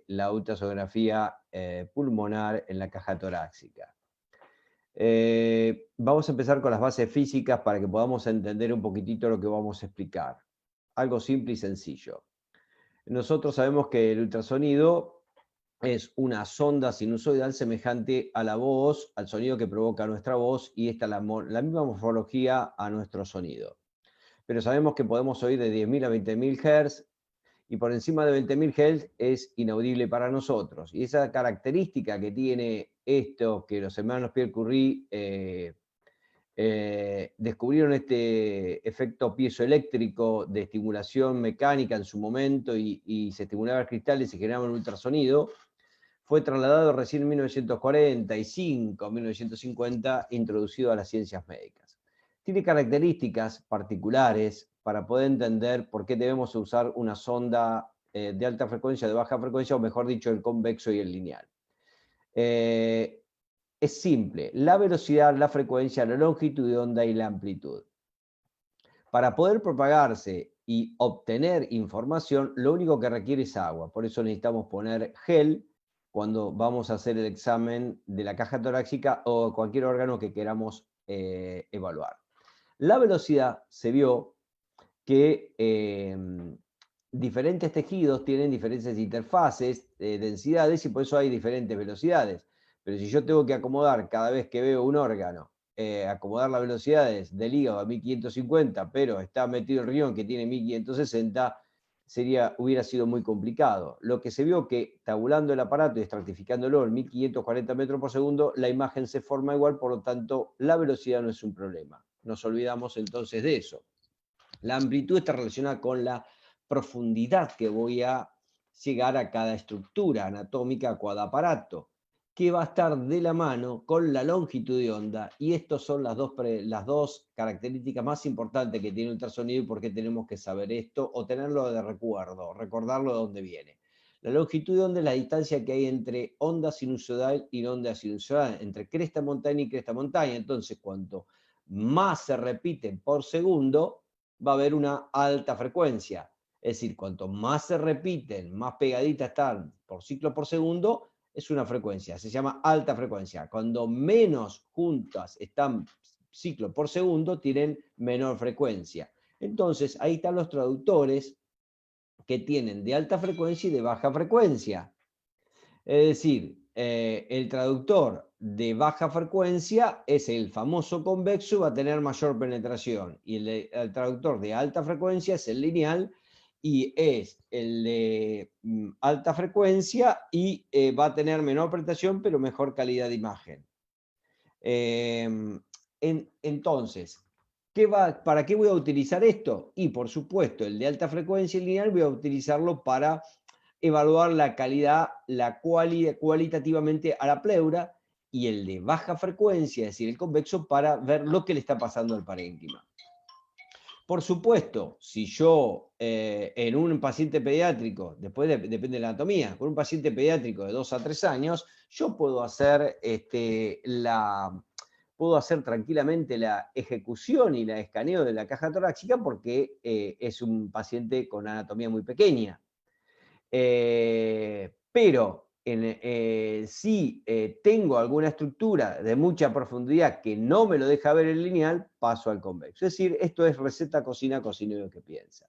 la ultrasonografía pulmonar en la caja torácica. Vamos a empezar con las bases físicas para que podamos entender un poquitito lo que vamos a explicar. Algo simple y sencillo. Nosotros sabemos que el ultrasonido es una sonda sinusoidal semejante a la voz, al sonido que provoca nuestra voz, y esta es la misma morfología a nuestro sonido. Pero sabemos que podemos oír de 10.000 a 20.000 Hz, y por encima de 20.000 Hz es inaudible para nosotros. Y esa característica que tiene esto, que los hermanos Pierre Curie descubrieron este efecto piezoeléctrico de estimulación mecánica en su momento, y se estimulaba el cristal y se generaba un ultrasonido, fue trasladado recién en 1945, 1950, introducido a las ciencias médicas. Tiene características particulares para poder entender por qué debemos usar una sonda de alta frecuencia, de baja frecuencia, o mejor dicho, el convexo y el lineal. Es simple: la velocidad, la frecuencia, la longitud de onda y la amplitud. Para poder propagarse y obtener información, lo único que requiere es agua. Por eso necesitamos poner gel cuando vamos a hacer el examen de la caja torácica o cualquier órgano que queramos evaluar. La velocidad, se vio que diferentes tejidos tienen diferentes interfaces, densidades, y por eso hay diferentes velocidades. Pero si yo tengo que acomodar cada vez que veo un órgano, acomodar las velocidades del hígado a 1550, pero está metido el riñón que tiene 1560, hubiera sido muy complicado. Lo que se vio que tabulando el aparato y estratificándolo en 1540 metros por segundo, la imagen se forma igual, por lo tanto la velocidad no es un problema. Nos olvidamos entonces de eso. La amplitud está relacionada con la profundidad que voy a llegar a cada estructura anatómica, a cada aparato, que va a estar de la mano con la longitud de onda, y estas son las dos características más importantes que tiene el ultrasonido, y por qué tenemos que saber esto o tenerlo de recuerdo, recordarlo de dónde viene. La longitud de onda es la distancia que hay entre onda sinusoidal y onda sinusoidal, entre cresta montaña y cresta montaña. Entonces, cuanto más se repiten por segundo, va a haber una alta frecuencia. Es decir, cuanto más se repiten, más pegaditas están por ciclo por segundo, es una frecuencia, se llama alta frecuencia. Cuando menos juntas están ciclo por segundo, tienen menor frecuencia. Entonces, ahí están los traductores que tienen de alta frecuencia y de baja frecuencia. Es decir, el traductor de baja frecuencia es el famoso convexo y va a tener mayor penetración. Y el traductor de alta frecuencia es el lineal y es el de alta frecuencia y va a tener menor penetración pero mejor calidad de imagen. Entonces, ¿para qué voy a utilizar esto? Y por supuesto, el de alta frecuencia y lineal voy a utilizarlo para evaluar la calidad, cualitativamente a la pleura, y el de baja frecuencia, es decir, el convexo, para ver lo que le está pasando al parénquima. Por supuesto, si yo en un paciente pediátrico, después depende de la anatomía, con un paciente pediátrico de 2 a 3 años, yo puedo hacer tranquilamente la ejecución y la escaneo de la caja torácica, porque es un paciente con anatomía muy pequeña. Pero si tengo alguna estructura de mucha profundidad que no me lo deja ver el lineal, paso al convexo. Es decir, esto es receta cocina, cocinero que piensa.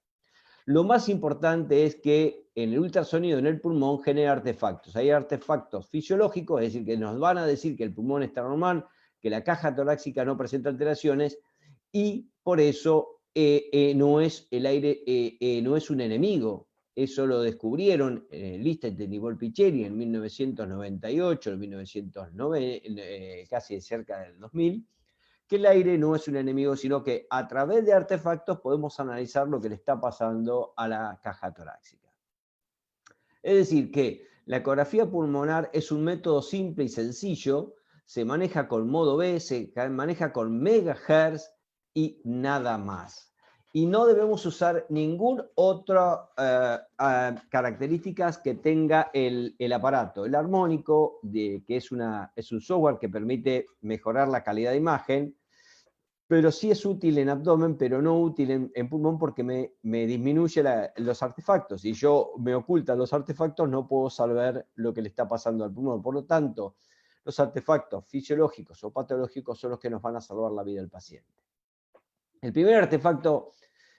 Lo más importante es que en el ultrasonido en el pulmón genera artefactos. Hay artefactos fisiológicos, es decir, que nos van a decir que el pulmón está normal, que la caja torácica no presenta alteraciones, y por eso no es el aire, no es un enemigo. Eso lo descubrieron Lichtenstein y Volpicelli en 1998, en 1909, casi cerca del 2000, que el aire no es un enemigo, sino que a través de artefactos podemos analizar lo que le está pasando a la caja torácica. Es decir, que la ecografía pulmonar es un método simple y sencillo, se maneja con modo B, se maneja con megahertz y nada más. Y no debemos usar ninguna otra características que tenga el aparato. El armónico, que es un software que permite mejorar la calidad de imagen, pero sí es útil en abdomen, pero no útil en pulmón porque me disminuye los artefactos. Si yo me ocultan los artefactos, no puedo saber lo que le está pasando al pulmón. Por lo tanto, los artefactos fisiológicos o patológicos son los que nos van a salvar la vida del paciente. El primer artefacto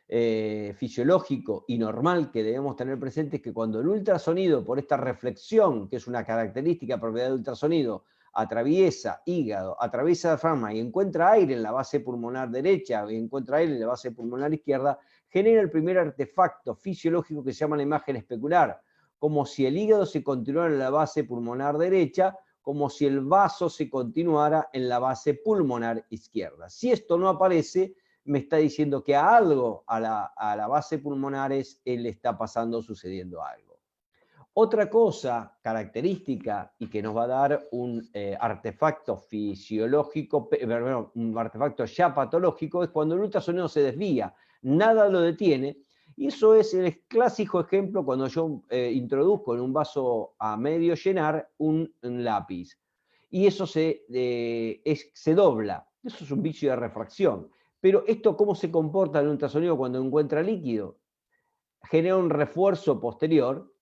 fisiológico y normal que debemos tener presente es que cuando el ultrasonido, por esta reflexión, que es una característica propiedad del ultrasonido, atraviesa hígado, atraviesa diafragma y encuentra aire en la base pulmonar derecha y encuentra aire en la base pulmonar izquierda, genera el primer artefacto fisiológico que se llama la imagen especular, como si el hígado se continuara en la base pulmonar derecha, como si el vaso se continuara en la base pulmonar izquierda. Si esto no aparece, me está diciendo que a algo, a la base pulmonar le está pasando, sucediendo algo. Otra cosa característica y que nos va a dar un artefacto fisiológico, perdón, un artefacto ya patológico, es cuando el ultrasonido se desvía, nada lo detiene, y eso es el clásico ejemplo cuando yo introduzco en un vaso a medio llenar un lápiz, y eso se dobla, eso es un vicio de refracción. Pero esto, ¿cómo se comporta en el ultrasonido cuando encuentra líquido? Genera un refuerzo posterior,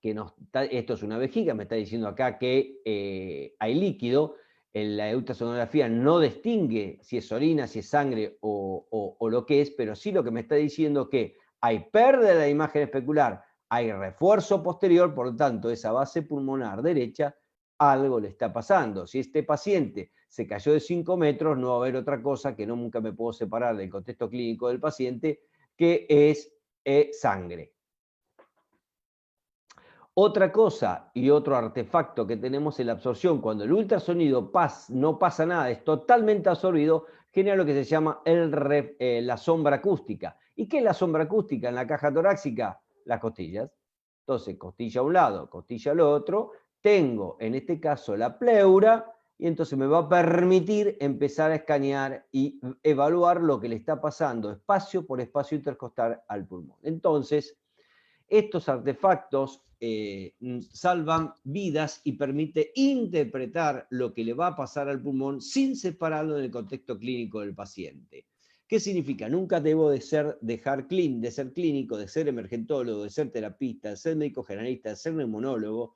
esto es una vejiga, me está diciendo acá que hay líquido, en la ultrasonografía no distingue si es orina, si es sangre o lo que es, pero sí lo que me está diciendo que hay pérdida de la imagen especular, hay refuerzo posterior, por lo tanto, esa base pulmonar derecha, algo le está pasando. Si este paciente se cayó de 5 metros, no va a haber otra cosa que nunca me puedo separar del contexto clínico del paciente, que es sangre. Otra cosa y otro artefacto que tenemos es la absorción. Cuando el ultrasonido no pasa nada, es totalmente absorbido, genera lo que se llama la sombra acústica. ¿Y qué es la sombra acústica en la caja torácica? Las costillas. Entonces, costilla a un lado, costilla al otro. Tengo, en este caso, la pleura, y entonces me va a permitir empezar a escanear y evaluar lo que le está pasando espacio por espacio intercostal al pulmón. Entonces, estos artefactos salvan vidas y permite interpretar lo que le va a pasar al pulmón sin separarlo del contexto clínico del paciente. ¿Qué significa? Nunca debo de ser clínico, de ser emergentólogo, de ser terapista, de ser médico generalista, de ser neumonólogo,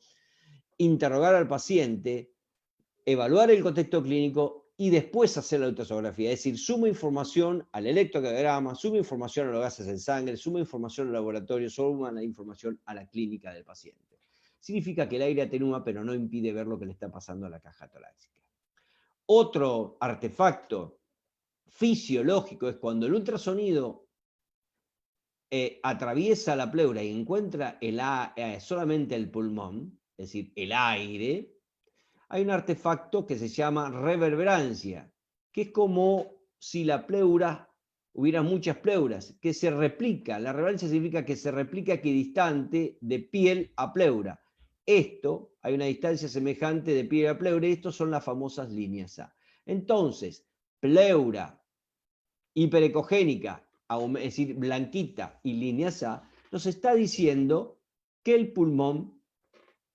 interrogar al paciente, evaluar el contexto clínico y después hacer la ultrasonografía. Es decir, sumo información al electrocardiograma, sumo información a los gases en sangre, sumo información al laboratorio, suma la información a la clínica del paciente. Significa que el aire atenúa, pero no impide ver lo que le está pasando a la caja torácica. Otro artefacto fisiológico es cuando el ultrasonido atraviesa la pleura y encuentra solamente el pulmón, es decir, el aire. Hay un artefacto que se llama reverberancia, que es como si la pleura, hubiera muchas pleuras, que se replica. La reverberancia significa que se replica equidistante de piel a pleura. Esto, hay una distancia semejante de piel a pleura, y estos son las famosas líneas A. Entonces, pleura hiperecogénica, es decir, blanquita y líneas A, nos está diciendo que el pulmón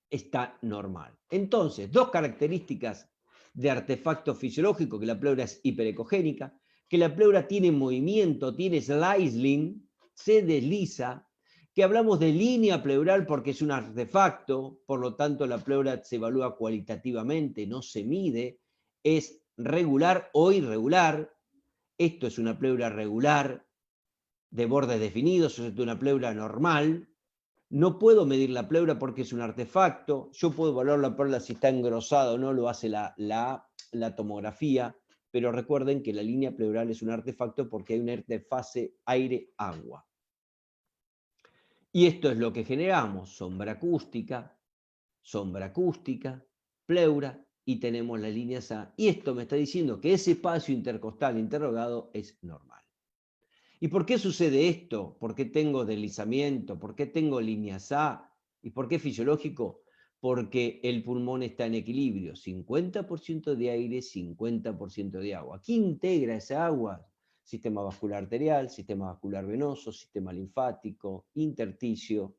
está normal. Entonces, dos características de artefacto fisiológico, que la pleura es hiperecogénica, que la pleura tiene movimiento, tiene slicing, se desliza, que hablamos de línea pleural porque es un artefacto, por lo tanto la pleura se evalúa cualitativamente, no se mide, es regular o irregular. Esto es una pleura regular, de bordes definidos, esto es una pleura normal. No puedo medir la pleura porque es un artefacto. Yo puedo evaluar la pleura si está engrosada o no, lo hace la tomografía. Pero recuerden que la línea pleural es un artefacto porque hay una interfase aire-agua. Y esto es lo que generamos: sombra acústica, pleura, y tenemos las líneas A. Y esto me está diciendo que ese espacio intercostal interrogado es normal. ¿Y por qué sucede esto? ¿Por qué tengo deslizamiento? ¿Por qué tengo líneas A? ¿Y por qué es fisiológico? Porque el pulmón está en equilibrio, 50% de aire, 50% de agua. ¿Qué integra esa agua? Sistema vascular arterial, sistema vascular venoso, sistema linfático, intersticio,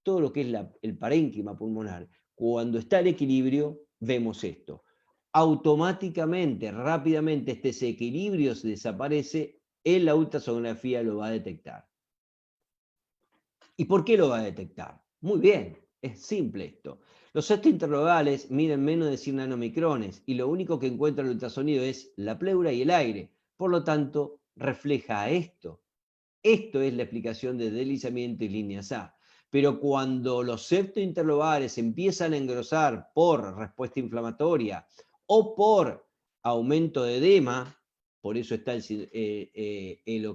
todo lo que es el parénquima pulmonar. Cuando está en equilibrio, vemos esto. automáticamente, rápidamente, este desequilibrio se desaparece, en la ultrasonografía lo va a detectar. ¿Y por qué lo va a detectar? Muy bien, es simple esto. Los septos interlobales miden menos de 100 nanomicrones y lo único que encuentra el ultrasonido es la pleura y el aire. Por lo tanto, refleja esto. Esto es la explicación de deslizamiento y líneas A. Pero cuando los septos interlobales empiezan a engrosar por respuesta inflamatoria o por aumento de edema, por eso está lo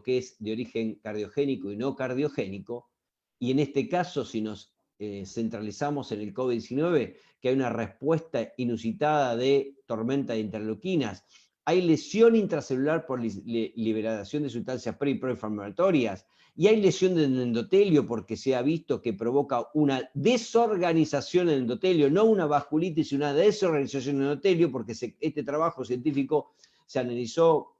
que es de origen cardiogénico y no cardiogénico, y en este caso, si nos centralizamos en el COVID-19, que hay una respuesta inusitada de tormenta de interleuquinas, hay lesión intracelular por liberación de sustancias pre y proinflamatorias, y hay lesión del endotelio porque se ha visto que provoca una desorganización en el endotelio, no una vasculitis, sino una desorganización en el endotelio, porque este trabajo científico se analizó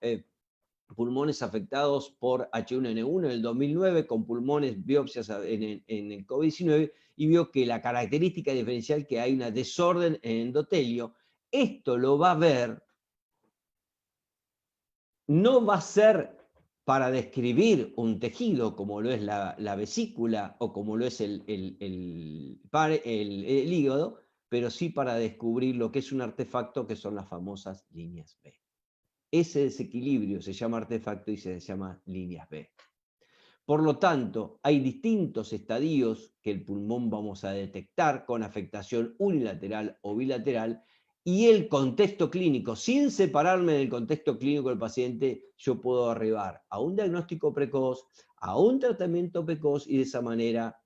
pulmones afectados por H1N1 en el 2009, con pulmones biopsias en el COVID-19, y vio que la característica diferencial que hay una desorden en el endotelio. Esto lo va a ver, no va a ser para describir un tejido como lo es la vesícula o como lo es el hígado, pero sí para descubrir lo que es un artefacto, que son las famosas líneas B. Ese desequilibrio se llama artefacto y se llama líneas B. Por lo tanto, hay distintos estadios que el pulmón vamos a detectar con afectación unilateral o bilateral, y el contexto clínico, sin separarme del contexto clínico del paciente, yo puedo arribar a un diagnóstico precoz, a un tratamiento precoz, y de esa manera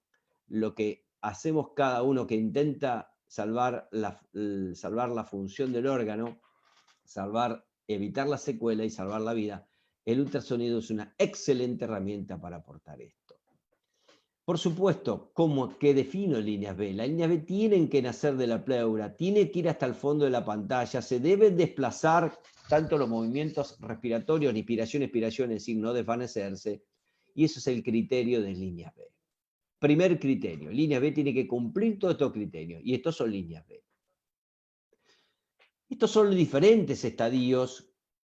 lo que hacemos cada uno que intenta salvar la función del órgano, evitar la secuela y salvar la vida, el ultrasonido es una excelente herramienta para aportar esto. Por supuesto, ¿cómo que defino líneas B? Las líneas B tienen que nacer de la pleura, tienen que ir hasta el fondo de la pantalla, se deben desplazar tanto los movimientos respiratorios, inspiración, expiración, es decir, no desvanecerse, y eso es el criterio de líneas B. Primer criterio, líneas B tiene que cumplir todos estos criterios, y estos son líneas B. Estos son diferentes estadios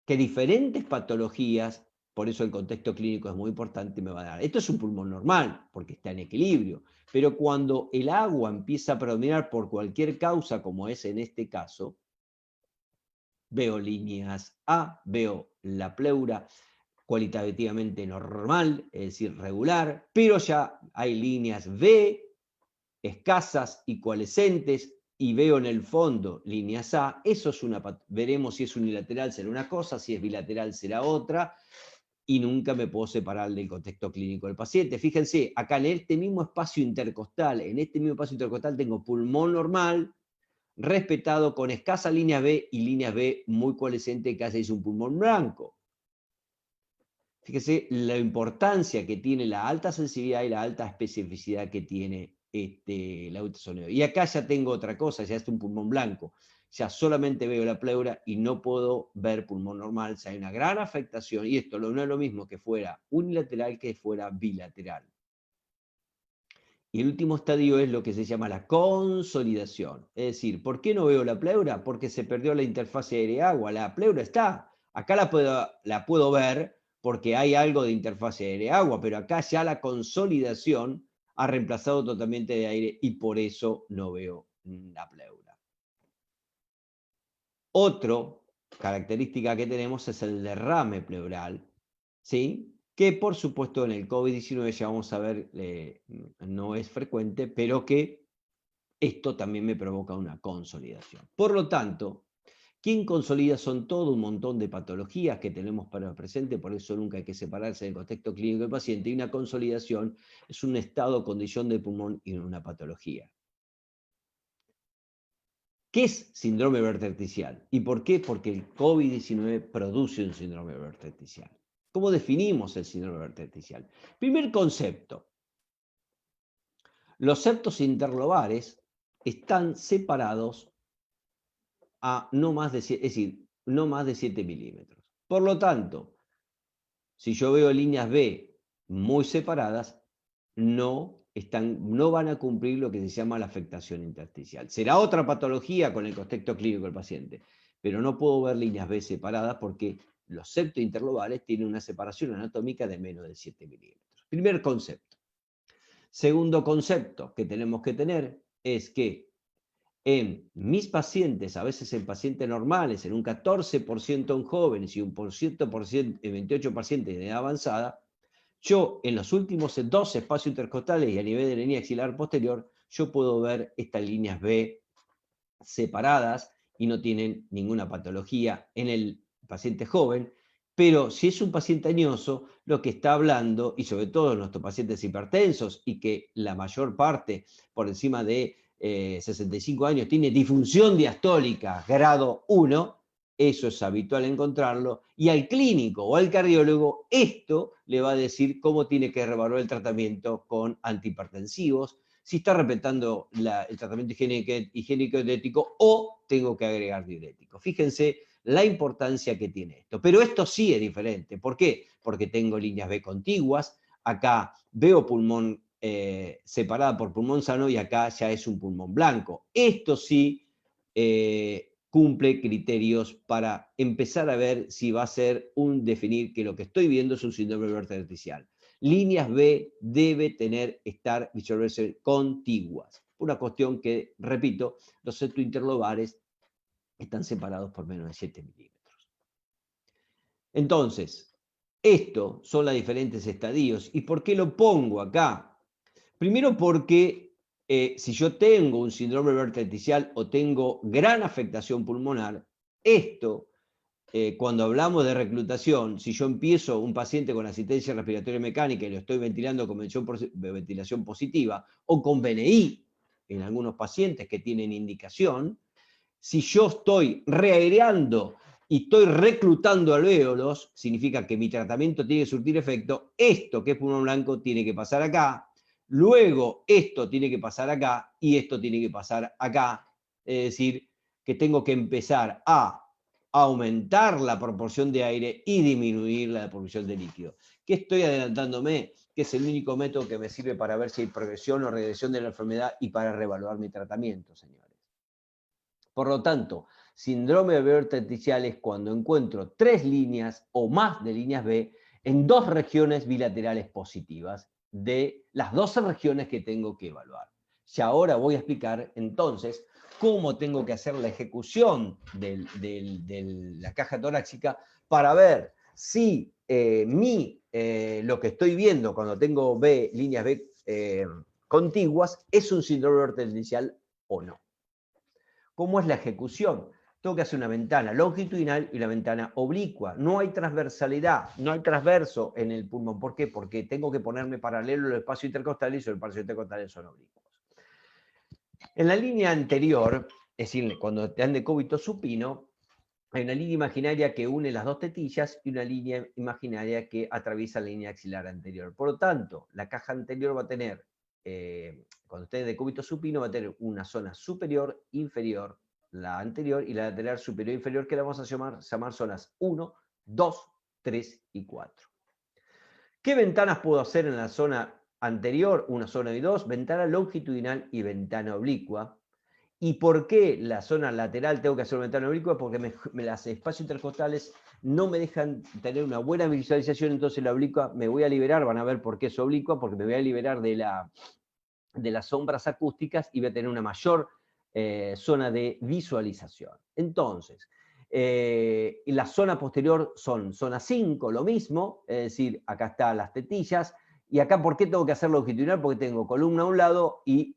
que diferentes patologías, por eso el contexto clínico es muy importante, me va a dar. Esto es un pulmón normal, porque está en equilibrio, pero cuando el agua empieza a predominar por cualquier causa, como es en este caso, veo líneas A, veo la pleura cualitativamente normal, es decir, regular, pero ya hay líneas B, escasas y coalescentes, y veo en el fondo líneas A. Eso es veremos si es unilateral será una cosa, si es bilateral será otra, y nunca me puedo separar del contexto clínico del paciente. Fíjense, acá en este mismo espacio intercostal, tengo pulmón normal, respetado con escasa línea B y líneas B muy coalescente, que hace un pulmón blanco. Fíjese la importancia que tiene la alta sensibilidad y la alta especificidad que tiene la ultrasonido. Y acá ya tengo otra cosa, ya es un pulmón blanco. Ya solamente veo la pleura y no puedo ver pulmón normal. O sea, hay una gran afectación, y esto no es lo mismo que fuera unilateral que fuera bilateral. Y el último estadio es lo que se llama la consolidación. Es decir, ¿por qué no veo la pleura? Porque se perdió la interfase aire-agua. La pleura está. Acá la puedo ver porque hay algo de interfase aire-agua, pero acá ya la consolidación ha reemplazado totalmente de aire y por eso no veo la pleura. Otra característica que tenemos es el derrame pleural, ¿sí? Que por supuesto en el COVID-19 ya vamos a ver, no es frecuente, pero que esto también me provoca una consolidación. Por lo tanto, quien consolida son todo un montón de patologías que tenemos para el presente, por eso nunca hay que separarse del contexto clínico del paciente, y una consolidación es un estado o condición del pulmón y una patología. ¿Qué es síndrome vertexicial? ¿Y por qué? Porque el COVID-19 produce un síndrome vertexicial. ¿Cómo definimos el síndrome vertexicial? Primer concepto. Los septos interlobales están separados a no más de 7 milímetros. Por lo tanto, si yo veo líneas B muy separadas, no van a cumplir lo que se llama la afectación intersticial. Será otra patología con el contexto clínico del paciente, pero no puedo ver líneas B separadas porque los septos interlobales tienen una separación anatómica de menos de 7 milímetros. Primer concepto. Segundo concepto que tenemos que tener es que en mis pacientes, a veces en pacientes normales, en un 14% en jóvenes y un 28% en edad avanzada, yo en los últimos 2 espacios intercostales y a nivel de la línea axilar posterior, yo puedo ver estas líneas B separadas y no tienen ninguna patología en el paciente joven, pero si es un paciente añoso, lo que está hablando, y sobre todo nuestros pacientes hipertensos, y que la mayor parte por encima de 65 años tiene disfunción diastólica grado 1, eso es habitual encontrarlo, y al clínico o al cardiólogo esto le va a decir cómo tiene que reevaluar el tratamiento con antihipertensivos, si está respetando el tratamiento higiénico dietético o tengo que agregar diurético. Fíjense la importancia que tiene esto. Pero esto sí es diferente. ¿Por qué? Porque tengo líneas B contiguas, acá veo pulmón separada por pulmón sano y acá ya es un pulmón blanco. Esto sí cumple criterios para empezar a ver si va a ser definir que lo que estoy viendo es un síndrome vertical. Líneas B debe estar disolverse contiguas. Una cuestión que, repito, los septos interlobales están separados por menos de 7 milímetros. Entonces, estos son los diferentes estadios. ¿Y por qué lo pongo acá? Primero porque si yo tengo un síndrome vertical o tengo gran afectación pulmonar, esto cuando hablamos de reclutación, si yo empiezo un paciente con asistencia respiratoria mecánica y lo estoy ventilando con ventilación positiva o con BNI en algunos pacientes que tienen indicación, si yo estoy reaireando y estoy reclutando alvéolos, significa que mi tratamiento tiene que surtir efecto, esto que es pulmón blanco tiene que pasar acá, luego esto tiene que pasar acá y esto tiene que pasar acá, es decir, que tengo que empezar a aumentar la proporción de aire y disminuir la proporción de líquido. ¿Qué estoy adelantándome? Que es el único método que me sirve para ver si hay progresión o regresión de la enfermedad y para reevaluar mi tratamiento, señores. Por lo tanto, síndrome vertical es cuando encuentro 3 líneas o más de líneas B en 2 regiones bilaterales positivas de las 12 regiones que tengo que evaluar. Y ahora voy a explicar entonces cómo tengo que hacer la ejecución de la caja torácica para ver si lo que estoy viendo cuando tengo líneas B contiguas es un síndrome vertical o no. ¿Cómo es la ejecución? Tengo que hacer una ventana longitudinal y una ventana oblicua. No hay transversalidad, no hay transverso en el pulmón. ¿Por qué? Porque tengo que ponerme paralelo los espacios intercostales y los espacios intercostales son oblicuos. En la línea anterior, es decir, cuando te dan decúbito supino, hay una línea imaginaria que une las 2 tetillas y una línea imaginaria que atraviesa la línea axilar anterior. Por lo tanto, la caja anterior va a tener, cuando esté en decúbito supino, va a tener una zona superior, inferior, la anterior y la lateral superior e inferior, que la vamos a llamar zonas 1, 2, 3 y 4. ¿Qué ventanas puedo hacer en la zona anterior? Una zona y 2, ventana longitudinal y ventana oblicua. ¿Y por qué la zona lateral tengo que hacer una ventana oblicua? Porque los espacios intercostales no me dejan tener una buena visualización, entonces la oblicua me voy a liberar, van a ver por qué es oblicua, porque me voy a liberar de las sombras acústicas y voy a tener una mayor zona de visualización. Entonces, la zona posterior son zona 5, lo mismo, es decir, acá están las tetillas, y acá, ¿por qué tengo que hacer longitudinal? Porque tengo columna a un lado y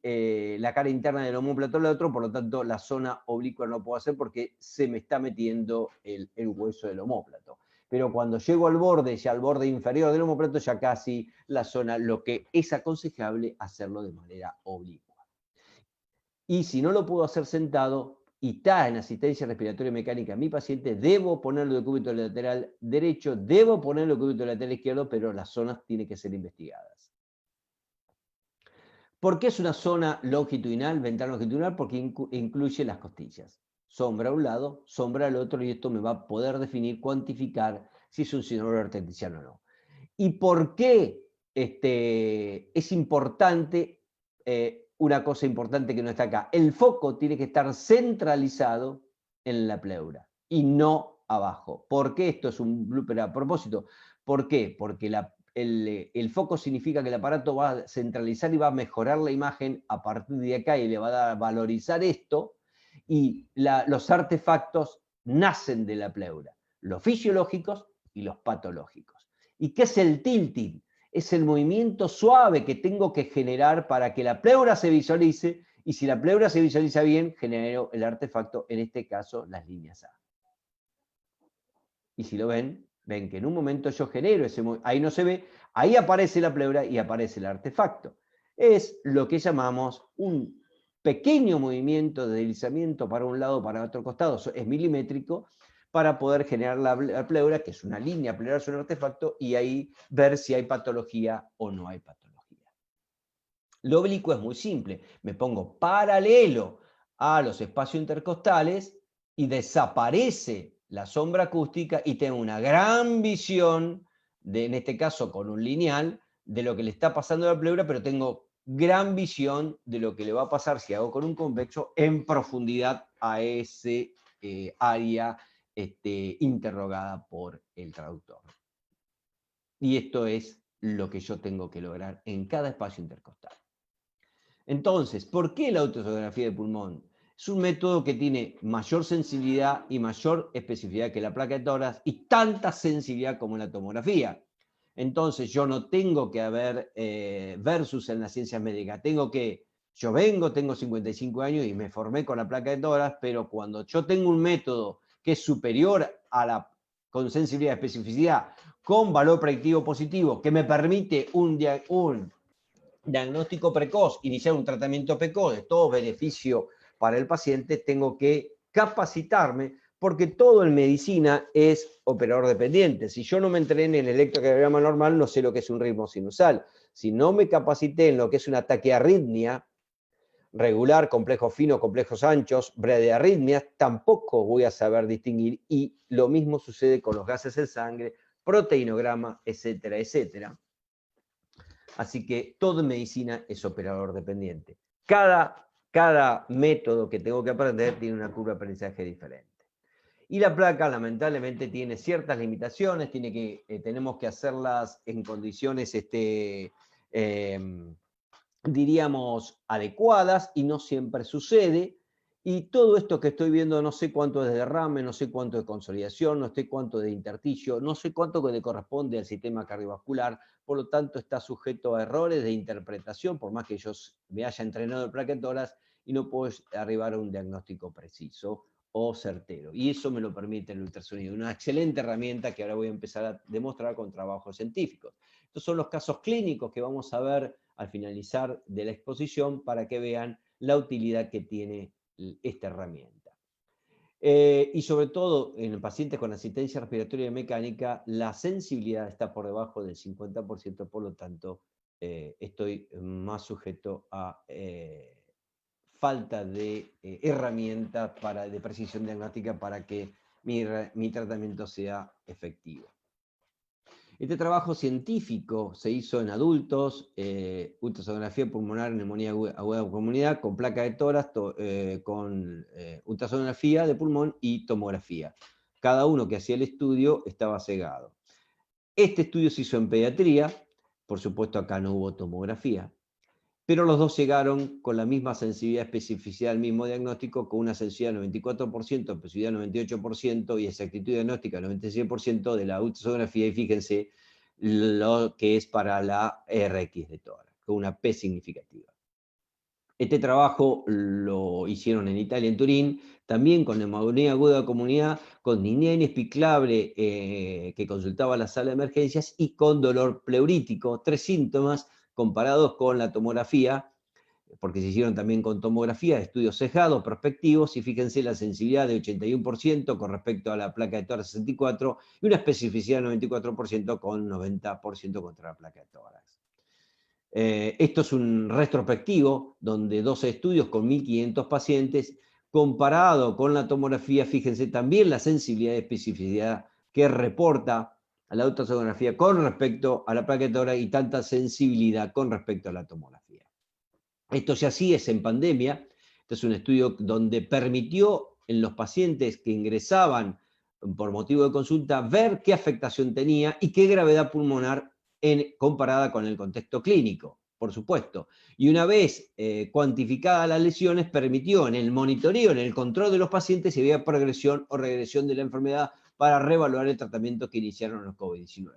la cara interna del omóplato al otro, por lo tanto, la zona oblicua no puedo hacer porque se me está metiendo el hueso del omóplato. Pero cuando llego al borde, ya al borde inferior del omóplato, ya casi la zona, lo que es aconsejable hacerlo de manera oblicua. Y si no lo puedo hacer sentado y está en asistencia respiratoria mecánica mi paciente, debo ponerlo de cúbito lateral derecho, debo ponerlo de cúbito lateral izquierdo, pero las zonas tienen que ser investigadas. ¿Por qué es una zona longitudinal, ventana longitudinal? Porque incluye las costillas. Sombra a un lado, sombra al otro, y esto me va a poder definir, cuantificar si es un síndrome vertical o no. ¿Y por qué es importante una cosa importante que no está acá? El foco tiene que estar centralizado en la pleura. y no abajo. ¿Por qué esto es un blooper a propósito? ¿Por qué? Porque el foco significa que el aparato va a centralizar y va a mejorar la imagen a partir de acá y le va a dar a valorizar esto, y los artefactos nacen de la pleura, los fisiológicos y los patológicos. ¿Y qué es el tilting? Es el movimiento suave que tengo que generar para que la pleura se visualice, y si la pleura se visualiza bien, genero el artefacto, en este caso las líneas A. Y si lo ven, ven que en un momento yo genero ese movimiento, ahí no se ve, ahí aparece la pleura y aparece el artefacto. Es lo que llamamos un pequeño movimiento de deslizamiento para un lado, para otro costado, es milimétrico, para poder generar la pleura, que es una línea pleural sobre el artefacto, y ahí ver si hay patología o no hay patología. Lo oblicuo es muy simple, me pongo paralelo a los espacios intercostales y desaparece la sombra acústica y tengo una gran visión, en este caso con un lineal, de lo que le está pasando a la pleura, pero tengo gran visión de lo que le va a pasar si hago con un convexo en profundidad a ese área interrogada por el traductor. Y esto es lo que yo tengo que lograr en cada espacio intercostal. Entonces, ¿por qué la ultrasonografía de pulmón? Es un método que tiene mayor sensibilidad y mayor especificidad que la placa de tórax y tanta sensibilidad como la tomografía. Entonces, yo no tengo que haber versus en las ciencias médicas. Yo tengo 55 años y me formé con la placa de tórax, pero cuando yo tengo un método que es superior con sensibilidad y especificidad, con valor predictivo positivo, que me permite un diagnóstico precoz, iniciar un tratamiento precoz, de todo beneficio para el paciente, tengo que capacitarme, porque todo en medicina es operador dependiente. Si yo no me entrené en el electrocardiograma normal, no sé lo que es un ritmo sinusal. Si no me capacité en lo que es una taquiarritmia regular, complejos finos, complejos anchos, bradiarritmias, tampoco voy a saber distinguir, y lo mismo sucede con los gases en sangre, proteinograma, etcétera, etcétera. Así que todo en medicina es operador dependiente. Cada método que tengo que aprender tiene una curva de aprendizaje diferente. Y la placa, lamentablemente, tiene ciertas limitaciones, tenemos que hacerlas en condiciones, diríamos, adecuadas, y no siempre sucede. Y todo esto que estoy viendo, no sé cuánto es de derrame, no sé cuánto de consolidación, no sé cuánto de intersticio, no sé cuánto le corresponde al sistema cardiovascular, por lo tanto está sujeto a errores de interpretación, por más que yo me haya entrenado en placa de tórax, y no puedo arribar a un diagnóstico preciso o certero. Y eso me lo permite el ultrasonido, una excelente herramienta que ahora voy a empezar a demostrar con trabajos científicos. Estos son los casos clínicos que vamos a ver al finalizar de la exposición para que vean la utilidad que tiene esta herramienta. Y sobre todo en pacientes con asistencia respiratoria mecánica, la sensibilidad está por debajo del 50%, por lo tanto estoy más sujeto a falta de herramientas de precisión diagnóstica para que mi tratamiento sea efectivo. Este trabajo científico se hizo en adultos, ultrasonografía pulmonar, neumonía aguda comunidad, con placa de tórax, con ultrasonografía de pulmón y tomografía. Cada uno que hacía el estudio estaba cegado. Este estudio se hizo en pediatría, por supuesto acá no hubo tomografía, pero los dos llegaron con la misma sensibilidad, especificidad, el mismo diagnóstico, con una sensibilidad del 94%, especificidad del 98% y exactitud diagnóstica del 96% de la ultrasonografía, y fíjense lo que es para la RX de tórax, con una P significativa. Este trabajo lo hicieron en Italia, en Turín, también con neumonía aguda de comunidad, con disnea inexplicable que consultaba la sala de emergencias y con dolor pleurítico, 3 síntomas comparados con la tomografía, porque se hicieron también con tomografía, estudios cejados, prospectivos, y fíjense la sensibilidad de 81% con respecto a la placa de tórax 64, y una especificidad de 94% con 90% contra la placa de tórax. Esto es un retrospectivo donde 12 estudios con 1.500 pacientes, comparado con la tomografía, fíjense también la sensibilidad y especificidad que reporta a la ultrasonografía con respecto a la placa de tórax y tanta sensibilidad con respecto a la tomografía. Esto ya sí es en pandemia. Este es un estudio donde permitió en los pacientes que ingresaban por motivo de consulta, ver qué afectación tenía y qué gravedad pulmonar comparada con el contexto clínico, por supuesto. Y una vez cuantificadas las lesiones, permitió en el monitoreo, en el control de los pacientes, si había progresión o regresión de la enfermedad para reevaluar el tratamiento que iniciaron los COVID-19. O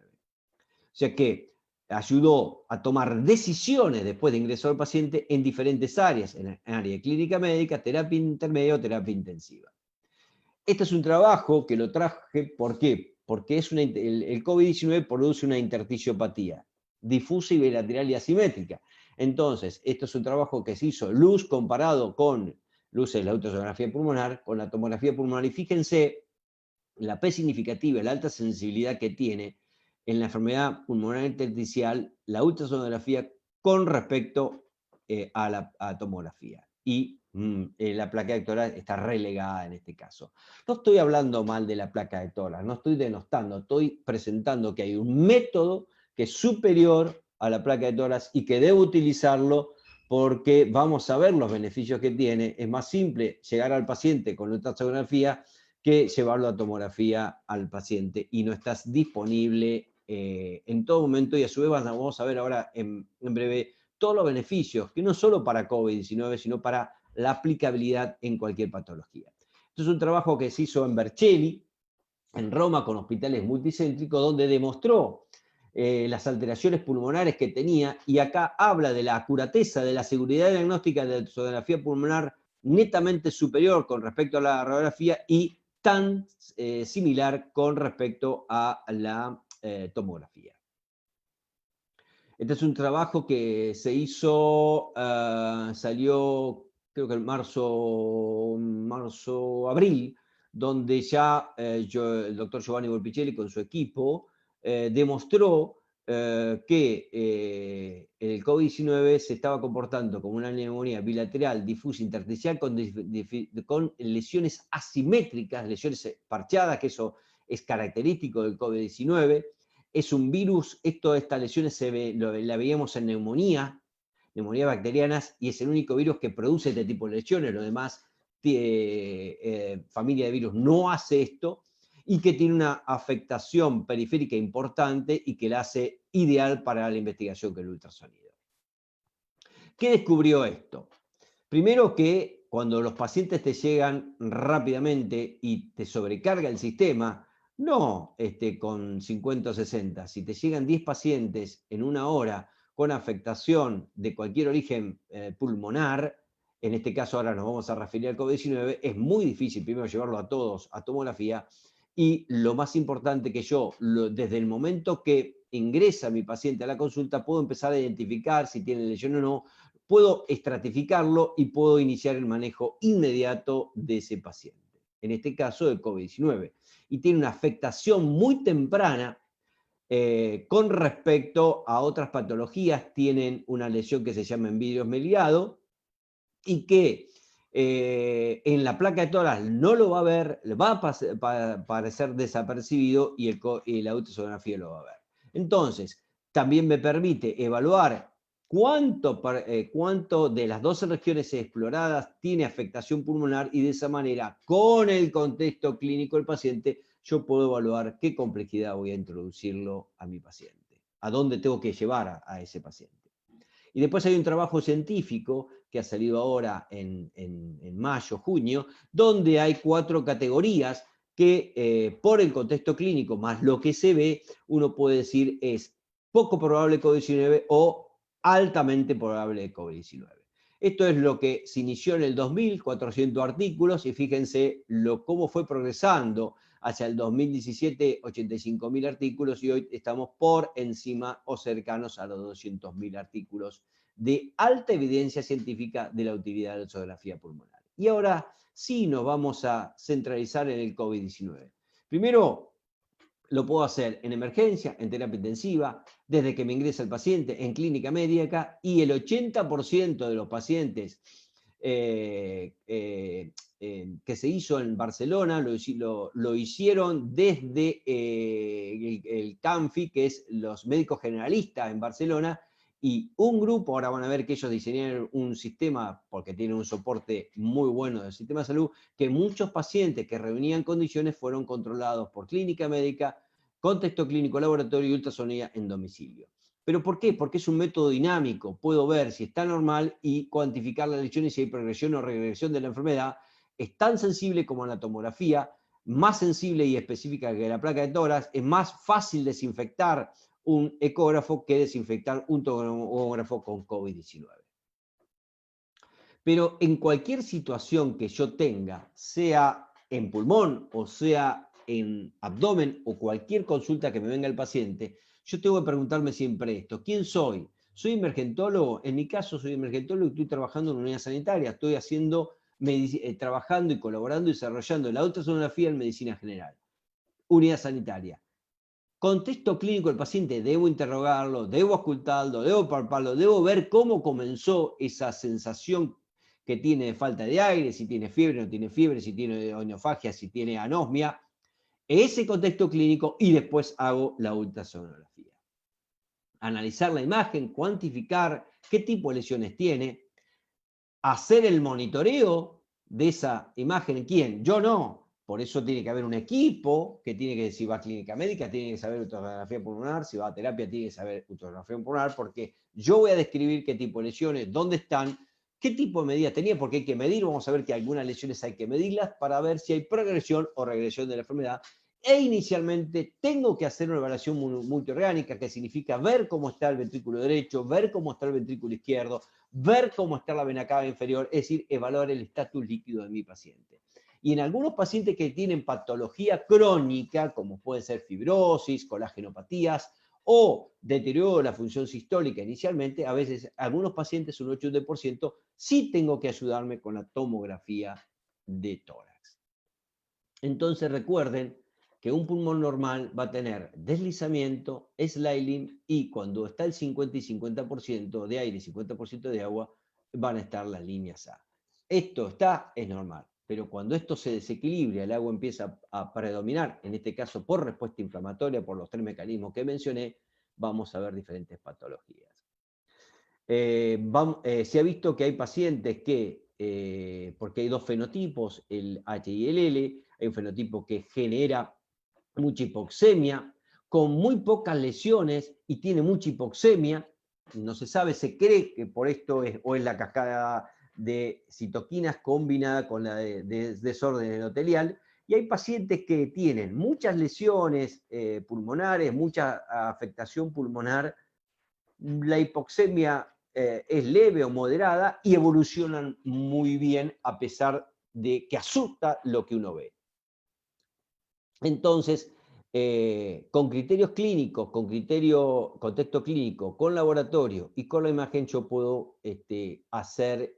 sea que ayudó a tomar decisiones después de ingreso al paciente en diferentes áreas, en área de clínica médica, terapia intermedia o terapia intensiva. Este es un trabajo que lo traje, ¿por qué? Porque el COVID-19 produce una interticiopatía difusa y bilateral y asimétrica. Entonces, esto es un trabajo que se hizo luz comparado con luces de la ultrasonografía pulmonar, con la tomografía pulmonar, y fíjense la P significativa, la alta sensibilidad que tiene en la enfermedad pulmonar intersticial la ultrasonografía con respecto a la tomografía. Y la placa de tórax está relegada en este caso. No estoy hablando mal de la placa de tórax, no estoy denostando, estoy presentando que hay un método que es superior a la placa de tórax y que debo utilizarlo porque vamos a ver los beneficios que tiene. Es más simple llegar al paciente con la ultrasonografía que llevarlo a tomografía al paciente y no estás disponible en todo momento, y a su vez vamos a ver ahora en breve todos los beneficios, que no solo para COVID-19, sino para la aplicabilidad en cualquier patología. Esto es un trabajo que se hizo en Vercelli, en Roma, con hospitales multicéntricos, donde demostró las alteraciones pulmonares que tenía, y acá habla de la acurateza, de la seguridad diagnóstica de la sonografía pulmonar netamente superior con respecto a la radiografía y tan similar con respecto a la tomografía. Este es un trabajo que se hizo, salió creo que en marzo-abril, donde ya el doctor Giovanni Volpicelli con su equipo demostró que el COVID-19 se estaba comportando como una neumonía bilateral, difusa, intersticial, con lesiones asimétricas, lesiones parchadas, que eso es característico del COVID-19. Es un virus, estas lesiones la veíamos en neumonía bacterianas, y es el único virus que produce este tipo de lesiones. Lo demás, familia de virus no hace esto, y que tiene una afectación periférica importante y que la hace ideal para la investigación con el ultrasonido. ¿Qué descubrió esto? Primero, que cuando los pacientes te llegan rápidamente y te sobrecarga el sistema, no con 50 o 60, si te llegan 10 pacientes en una hora con afectación de cualquier origen pulmonar, en este caso ahora nos vamos a referir al COVID-19, es muy difícil primero llevarlo a todos a tomografía, y lo más importante que yo, desde el momento que ingresa mi paciente a la consulta, puedo empezar a identificar si tiene lesión o no, puedo estratificarlo y puedo iniciar el manejo inmediato de ese paciente, en este caso del COVID-19. Y tiene una afectación muy temprana con respecto a otras patologías. Tienen una lesión que se llama envidrio esmeriado y que en la placa de tórax no lo va a ver, va a parecer desapercibido, y la ultrasonografía lo va a ver. Entonces, también me permite evaluar cuánto de las 12 regiones exploradas tiene afectación pulmonar, y de esa manera, con el contexto clínico del paciente, yo puedo evaluar qué complejidad voy a introducirlo a mi paciente, a dónde tengo que llevar a ese paciente. Y después hay un trabajo científico que ha salido ahora en mayo, junio, donde hay 4 categorías que por el contexto clínico más lo que se ve, uno puede decir es poco probable COVID-19 o altamente probable COVID-19. Esto es lo que se inició en el 2000, 400 artículos, y fíjense cómo fue progresando hacia el 2017, 85.000 artículos, y hoy estamos por encima o cercanos a los 200.000 artículos de alta evidencia científica de la utilidad de la ultrasonografía pulmonar. Y ahora sí nos vamos a centralizar en el COVID-19. Primero, lo puedo hacer en emergencia, en terapia intensiva, desde que me ingresa el paciente, en clínica médica, y el 80% de los pacientes que se hizo en Barcelona lo hicieron desde el CANFI, que es los médicos generalistas en Barcelona, y un grupo, ahora van a ver que ellos diseñaron un sistema porque tienen un soporte muy bueno del sistema de salud, que muchos pacientes que reunían condiciones fueron controlados por clínica médica, contexto clínico, laboratorio y ultrasonía en domicilio. ¿Pero por qué? Porque es un método dinámico. Puedo ver si está normal y cuantificar las lesiones y si hay progresión o regresión de la enfermedad. Es tan sensible como la tomografía, más sensible y específica que la placa de tórax. Es más fácil desinfectar un ecógrafo que desinfectar un tomógrafo con COVID-19. Pero en cualquier situación que yo tenga, sea en pulmón o sea en abdomen o cualquier consulta que me venga el paciente, yo tengo que preguntarme siempre esto: ¿quién soy? ¿Soy emergentólogo? En mi caso soy emergentólogo y estoy trabajando en una unidad sanitaria, estoy trabajando y colaborando y desarrollando la ultrasonografía en medicina general. Unidad sanitaria. Contexto clínico del paciente, debo interrogarlo, debo ocultarlo, debo palparlo, debo ver cómo comenzó esa sensación que tiene de falta de aire, si tiene fiebre, no tiene fiebre, si tiene oinofagia, si tiene anosmia, ese contexto clínico, y después hago la ultrasonografía. Analizar la imagen, cuantificar qué tipo de lesiones tiene, hacer el monitoreo de esa imagen. ¿Quién? Yo no. Por eso tiene que haber un equipo que tiene que, si va a clínica médica, tiene que saber ultrasonografía pulmonar, si va a terapia, tiene que saber ultrasonografía pulmonar, porque yo voy a describir qué tipo de lesiones, dónde están, qué tipo de medidas tenía, porque hay que medir. Vamos a ver que algunas lesiones hay que medirlas para ver si hay progresión o regresión de la enfermedad. E inicialmente tengo que hacer una evaluación multiorgánica, que significa ver cómo está el ventrículo derecho, ver cómo está el ventrículo izquierdo, ver cómo está la vena cava inferior, es decir, evaluar el estatus líquido de mi paciente. Y en algunos pacientes que tienen patología crónica, como puede ser fibrosis, colagenopatías o deterioro de la función sistólica inicialmente, a veces algunos pacientes, un 8 o un 10%, sí tengo que ayudarme con la tomografía de tórax. Entonces recuerden que un pulmón normal va a tener deslizamiento, sliding, y cuando está el 50 y 50% de aire y 50% de agua, van a estar las líneas A. Esto es normal, pero cuando esto se desequilibra, el agua empieza a predominar, en este caso por respuesta inflamatoria, por los 3 mecanismos que mencioné, vamos a ver diferentes patologías. Se ha visto que hay pacientes que, porque hay dos fenotipos, el H y el L, hay un fenotipo que genera mucha hipoxemia, con muy pocas lesiones y tiene mucha hipoxemia. No se sabe, se cree que por esto es la cascada de citoquinas combinada con la de desorden endotelial. Y hay pacientes que tienen muchas lesiones pulmonares, mucha afectación pulmonar, la hipoxemia es leve o moderada y evolucionan muy bien a pesar de que asusta lo que uno ve. Entonces, con criterios clínicos, con contexto clínico, con laboratorio y con la imagen, yo puedo hacer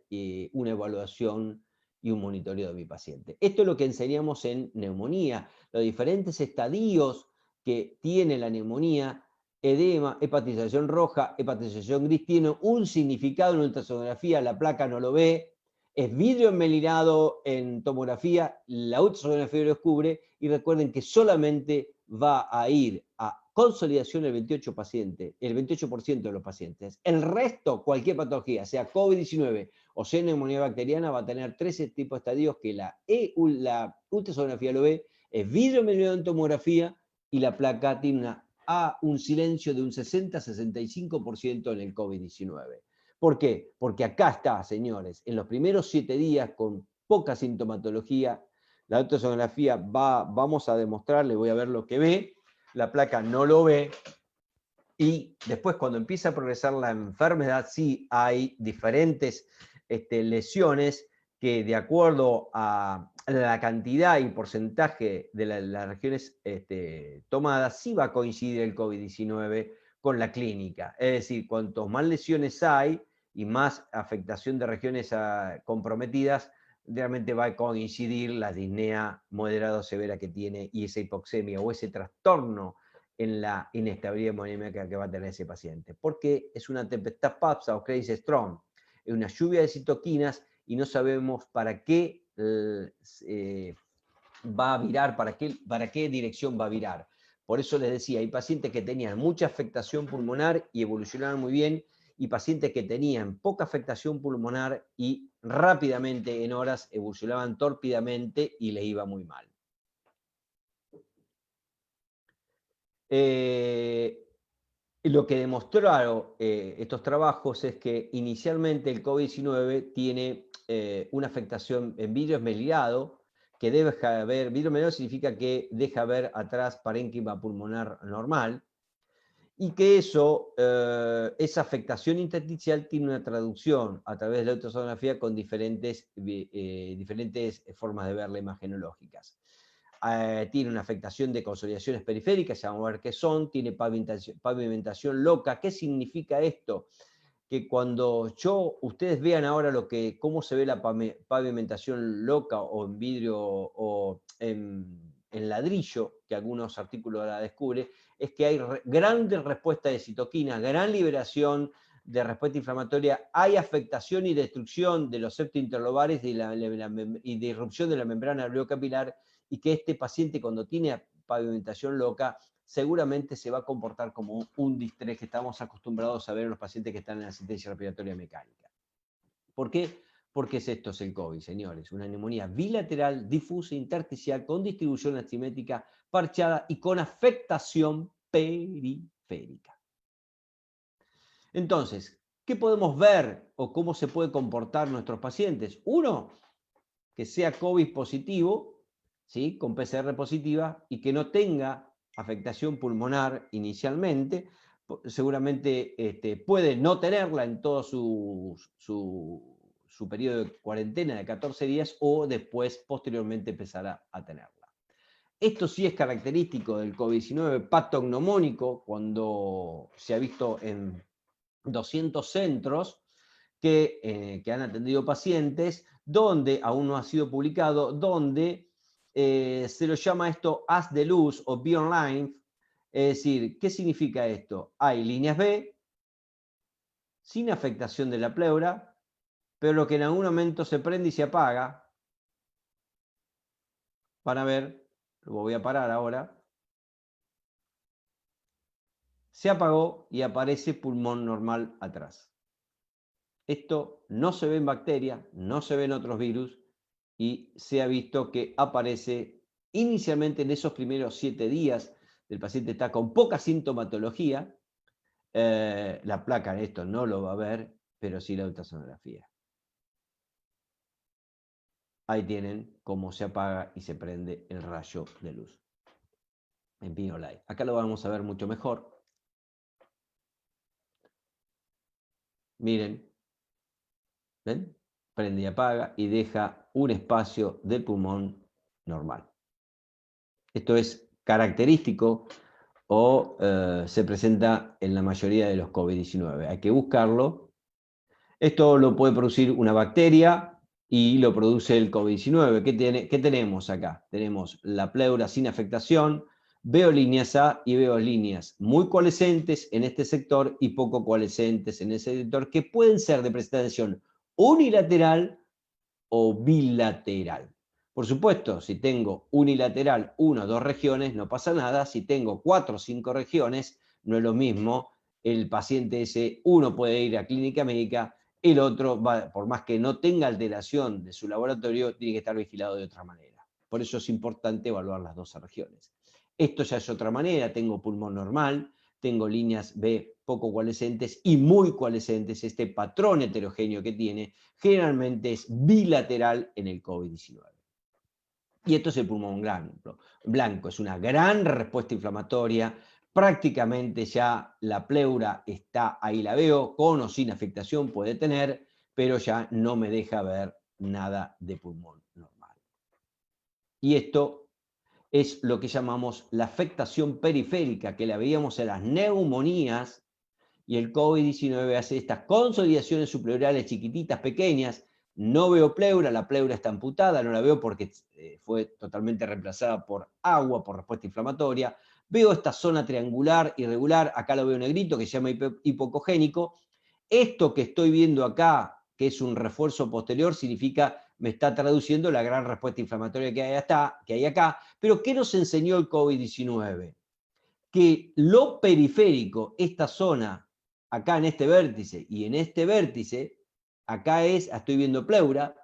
una evaluación y un monitoreo de mi paciente. Esto es lo que enseñamos en neumonía, los diferentes estadios que tiene la neumonía: edema, hepatización roja, hepatización gris, tiene un significado en ultrasonografía, la placa no lo ve, es vidrio enmelinado en tomografía, la ultrasonografía lo descubre, y recuerden que solamente va a ir a consolidación el 28% de los pacientes. El resto, cualquier patología, sea COVID-19 o sea neumonía bacteriana, va a tener 13 tipos de estadios que la ultrasonografía lo ve, es vidrio enmelinado en tomografía, y la placa tiene un silencio de un 60-65% en el COVID-19. ¿Por qué? Porque acá está, señores, en los primeros 7 días, con poca sintomatología, la ultrasonografía vamos a demostrarle, voy a ver lo que ve, la placa no lo ve, y después cuando empieza a progresar la enfermedad, sí hay diferentes lesiones que, de acuerdo a la cantidad y porcentaje de las regiones tomadas, sí va a coincidir el COVID-19 con la clínica. Es decir, cuanto más lesiones hay y más afectación de regiones comprometidas, realmente va a coincidir la disnea moderada o severa que tiene, y esa hipoxemia o ese trastorno en la inestabilidad hemodinámica que va a tener ese paciente. Porque es una tempestad Papsa o Crazy Storm, es una lluvia de citoquinas, y no sabemos para qué va a virar, para qué dirección va a virar. Por eso les decía, hay pacientes que tenían mucha afectación pulmonar y evolucionaron muy bien, y pacientes que tenían poca afectación pulmonar y rápidamente en horas evolucionaban tórpidamente y les iba muy mal. Lo que demostraron estos trabajos es que inicialmente el COVID-19 tiene una afectación en vidrio esmerilado, que deja ver, vidrio esmerilado significa que deja ver atrás parénquima pulmonar normal, y que eso, esa afectación intersticial tiene una traducción a través de la ultrasonografía con diferentes formas de verla imagenológicas. Tiene una afectación de consolidaciones periféricas, ya vamos a ver qué son, tiene pavimentación loca. ¿Qué significa esto? Que cuando ustedes vean ahora cómo se ve la pavimentación loca o en vidrio o en ladrillo, que algunos artículos la descubren, es que hay grande respuesta de citoquinas, gran liberación de respuesta inflamatoria, hay afectación y destrucción de los septos interlobares y de irrupción de la membrana alveocapilar, y que este paciente, cuando tiene pavimentación loca, seguramente se va a comportar como un distrés que estamos acostumbrados a ver en los pacientes que están en asistencia respiratoria mecánica. ¿Por qué? Porque es el COVID, señores. Una neumonía bilateral, difusa, intersticial, con distribución asimétrica, parchada y con afectación periférica. Entonces, ¿qué podemos ver o cómo se puede comportar nuestros pacientes? Uno, que sea COVID positivo, ¿sí?, con PCR positiva, y que no tenga afectación pulmonar inicialmente. Seguramente puede no tenerla en todo su periodo de cuarentena de 14 días, o después, posteriormente, empezará a tenerla. Esto sí es característico del COVID-19 patognomónico, cuando se ha visto en 200 centros que han atendido pacientes, donde, aún no ha sido publicado, donde se lo llama esto haz de luz o be online. Es decir, ¿qué significa esto? Hay líneas B sin afectación de la pleura, pero lo que en algún momento se prende y se apaga. Van a ver, lo voy a parar ahora. Se apagó y aparece pulmón normal atrás. Esto no se ve en bacterias, no se ve en otros virus, y se ha visto que aparece inicialmente en esos primeros 7 días. El paciente está con poca sintomatología. La placa en esto no lo va a ver, pero sí la ultrasonografía. Ahí tienen cómo se apaga y se prende el rayo de luz en BioLight. Acá lo vamos a ver mucho mejor. Miren, ¿ven? Prende y apaga y deja un espacio del pulmón normal. Esto es característico o se presenta en la mayoría de los COVID-19. Hay que buscarlo. Esto lo puede producir una bacteria y lo produce el COVID-19. ¿Qué tenemos acá? Tenemos la pleura sin afectación, veo líneas A y veo líneas muy coalescentes en este sector y poco coalescentes en ese sector, que pueden ser de presentación unilateral o bilateral. Por supuesto, si tengo unilateral 1 o 2 regiones, no pasa nada. Si tengo 4 o 5 regiones, no es lo mismo. El paciente ese, uno puede ir a clínica médica, el otro, por más que no tenga alteración de su laboratorio, tiene que estar vigilado de otra manera. Por eso es importante evaluar las 2 regiones. Esto ya es otra manera. Tengo pulmón normal, tengo líneas B poco coalescentes y muy coalescentes. Este patrón heterogéneo que tiene generalmente es bilateral en el COVID-19. Y esto es el pulmón blanco. Es una gran respuesta inflamatoria. Prácticamente ya la pleura está, ahí la veo, con o sin afectación puede tener, pero ya no me deja ver nada de pulmón normal. Y esto es lo que llamamos la afectación periférica, que la veíamos en las neumonías, y el COVID-19 hace estas consolidaciones subpleurales chiquititas, pequeñas. No veo pleura, la pleura está amputada, no la veo porque fue totalmente reemplazada por agua, por respuesta inflamatoria. Veo esta zona triangular, irregular, acá lo veo negrito, que se llama hipocogénico. Esto que estoy viendo acá, que es un refuerzo posterior, significa, me está traduciendo la gran respuesta inflamatoria que hay acá. Pero ¿qué nos enseñó el COVID-19? Que lo periférico, esta zona acá en este vértice y en este vértice, acá estoy viendo pleura,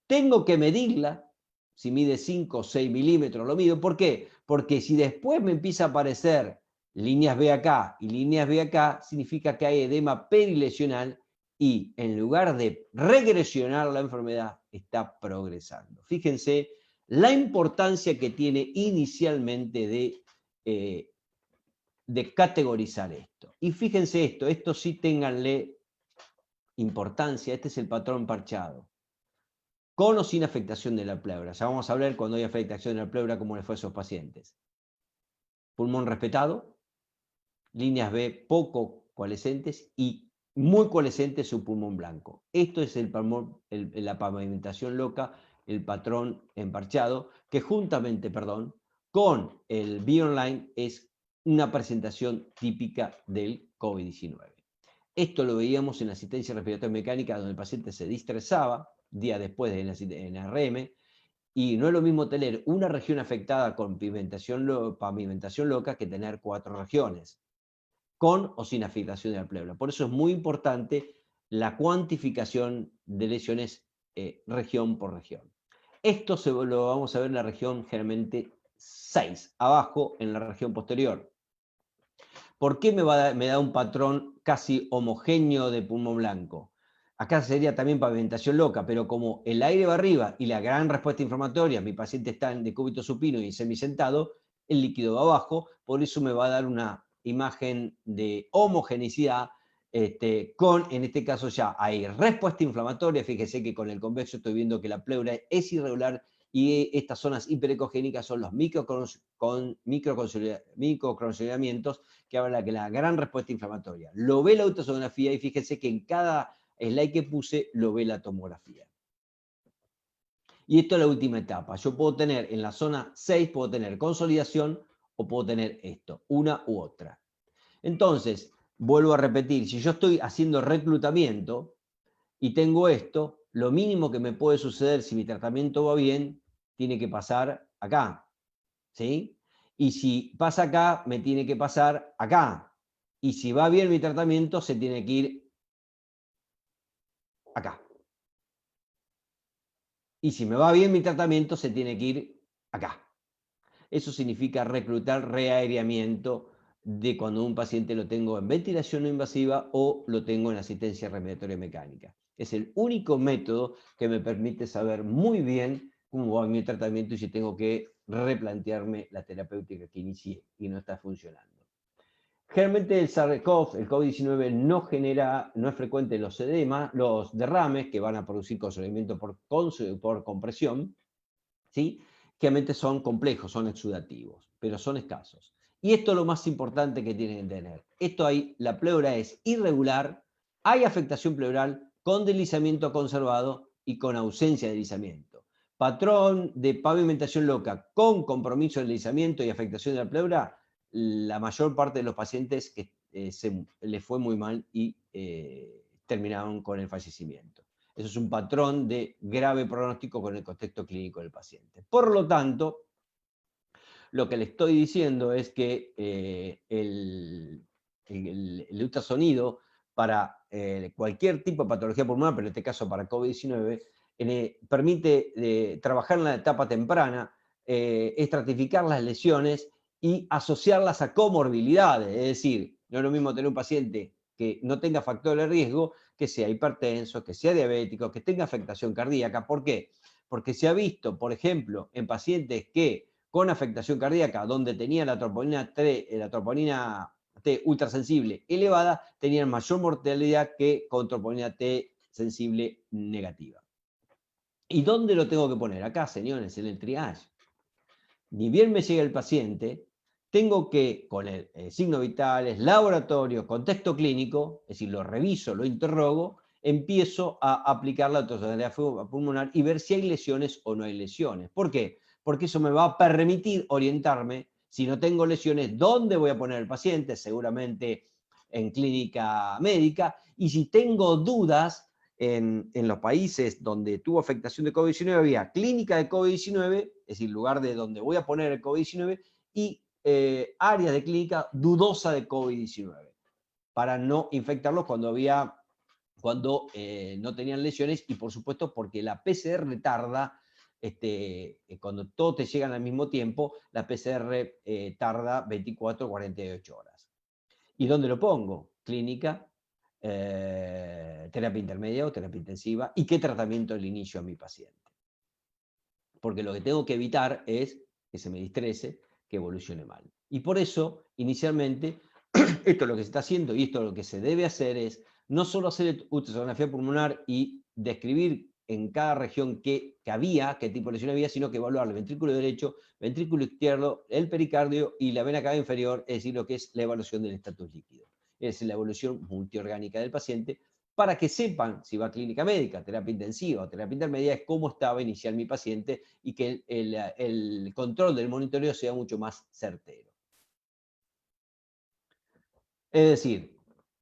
tengo que medirla, si mide 5 o 6 milímetros lo mido. ¿Por qué? Porque si después me empieza a aparecer líneas B acá y líneas B acá, significa que hay edema perilesional y en lugar de regresionar la enfermedad, está progresando. Fíjense la importancia que tiene inicialmente de categorizar esto. Y fíjense esto sí ténganle importancia, este es el patrón parchado. Con o sin afectación de la pleura. Ya vamos a hablar cuando hay afectación de la pleura cómo les fue a esos pacientes. Pulmón respetado, líneas B poco coalescentes y muy coalescente su pulmón blanco. Esto es la pavimentación loca, el patrón emparchado, que juntamente, con el B-Online es una presentación típica del COVID-19. Esto lo veíamos en la asistencia respiratoria mecánica, donde el paciente se distresaba días después en RM, y no es lo mismo tener una región afectada con pavimentación loca que tener 4 regiones, con o sin afectación de la pleura. Por eso es muy importante la cuantificación de lesiones región por región. Esto lo vamos a ver en la región generalmente 6, abajo en la región posterior. ¿Por qué me da un patrón casi homogéneo de pulmón blanco? Acá sería también pavimentación loca, pero como el aire va arriba y la gran respuesta inflamatoria, mi paciente está en decúbito supino y semisentado, el líquido va abajo, por eso me va a dar una imagen de homogeneidad, en este caso ya hay respuesta inflamatoria. Fíjese que con el convexo estoy viendo que la pleura es irregular y estas zonas hiperecogénicas son los microconsolidamientos que habla de la gran respuesta inflamatoria. Lo ve la ultrasonografía y fíjense que en cada slide que puse lo ve la tomografía. Y esto es la última etapa. Yo puedo tener en la zona 6, puedo tener consolidación o puedo tener esto, una u otra. Entonces, vuelvo a repetir, si yo estoy haciendo reclutamiento y tengo esto, lo mínimo que me puede suceder si mi tratamiento va bien, tiene que pasar acá, ¿sí? Y si pasa acá, me tiene que pasar acá. Y si va bien mi tratamiento, se tiene que ir acá. Y si me va bien mi tratamiento, se tiene que ir acá. Eso significa reclutar reaereamiento de cuando un paciente lo tengo en ventilación no invasiva o lo tengo en asistencia respiratoria mecánica. Es el único método que me permite saber muy bien cómo va mi tratamiento y si tengo que replantearme la terapéutica que inicié y no está funcionando. Generalmente el SARS-CoV, el COVID-19, no es frecuente los edemas, los derrames que van a producir consolidamiento por compresión, ¿sí? Generalmente son complejos, son exudativos, pero son escasos. Y esto es lo más importante que tienen que tener. La pleura es irregular, hay afectación pleural con deslizamiento conservado y con ausencia de deslizamiento. Patrón de pavimentación loca con compromiso de deslizamiento y afectación de la pleura, la mayor parte de los pacientes que les fue muy mal y terminaron con el fallecimiento. Eso es un patrón de grave pronóstico con el contexto clínico del paciente. Por lo tanto, lo que le estoy diciendo es que el ultrasonido para cualquier tipo de patología pulmonar, pero en este caso para COVID-19, permite trabajar en la etapa temprana, estratificar las lesiones y asociarlas a comorbilidades. Es decir, no es lo mismo tener un paciente que no tenga factores de riesgo, que sea hipertenso, que sea diabético, que tenga afectación cardíaca. ¿Por qué? Porque se ha visto, por ejemplo, en pacientes que con afectación cardíaca, donde tenía la troponina T ultrasensible elevada, tenían mayor mortalidad que con troponina T sensible negativa. ¿Y dónde lo tengo que poner? Acá, señores, en el triage. Ni bien me llega el paciente, tengo que, con el signos vitales, laboratorio, contexto clínico, es decir, lo reviso, lo interrogo, empiezo a aplicar la ultrasonografía pulmonar y ver si hay lesiones o no hay lesiones. ¿Por qué? Porque eso me va a permitir orientarme, si no tengo lesiones, dónde voy a poner el paciente, seguramente en clínica médica, y si tengo dudas, en los países donde tuvo afectación de COVID-19 había clínica de COVID-19, es decir, lugar de donde voy a poner el COVID-19, y áreas de clínica dudosa de COVID-19. para no infectarlos cuando no tenían lesiones, y por supuesto porque la PCR tarda, cuando todos te llegan al mismo tiempo, la PCR tarda 24 o 48 horas. ¿Y dónde lo pongo? Clínica, terapia intermedia o terapia intensiva, y qué tratamiento le inicio a mi paciente. Porque lo que tengo que evitar es que se me distrese, que evolucione mal. Y por eso, inicialmente, esto es lo que se está haciendo y esto es lo que se debe hacer es no solo hacer ultrasonografía pulmonar y describir en cada región qué tipo de lesión había, sino que evaluar el ventrículo derecho, ventrículo izquierdo, el pericardio y la vena cava inferior, es decir, lo que es la evaluación del estatus líquido. Es decir, la evolución multiorgánica del paciente, para que sepan si va a clínica médica, terapia intensiva o terapia intermedia, es cómo estaba a iniciar mi paciente y que el control del monitoreo sea mucho más certero. Es decir,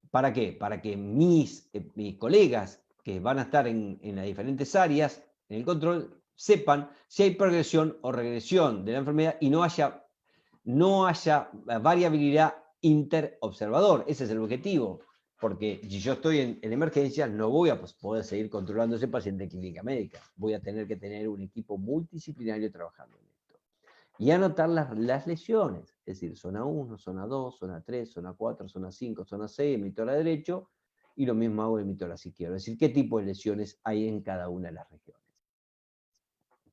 ¿para qué? Para que mis colegas que van a estar en las diferentes áreas, en el control, sepan si hay progresión o regresión de la enfermedad y no haya variabilidad interobservador. Ese es el objetivo. Porque si yo estoy en emergencias, no voy a poder seguir controlando a ese paciente en clínica médica. Voy a tener que tener un equipo multidisciplinario trabajando en esto. Y anotar las lesiones, es decir, zona 1, zona 2, zona 3, zona 4, zona 5, zona 6, emitora derecho, y lo mismo hago en emitora izquierdo. Es decir, qué tipo de lesiones hay en cada una de las regiones.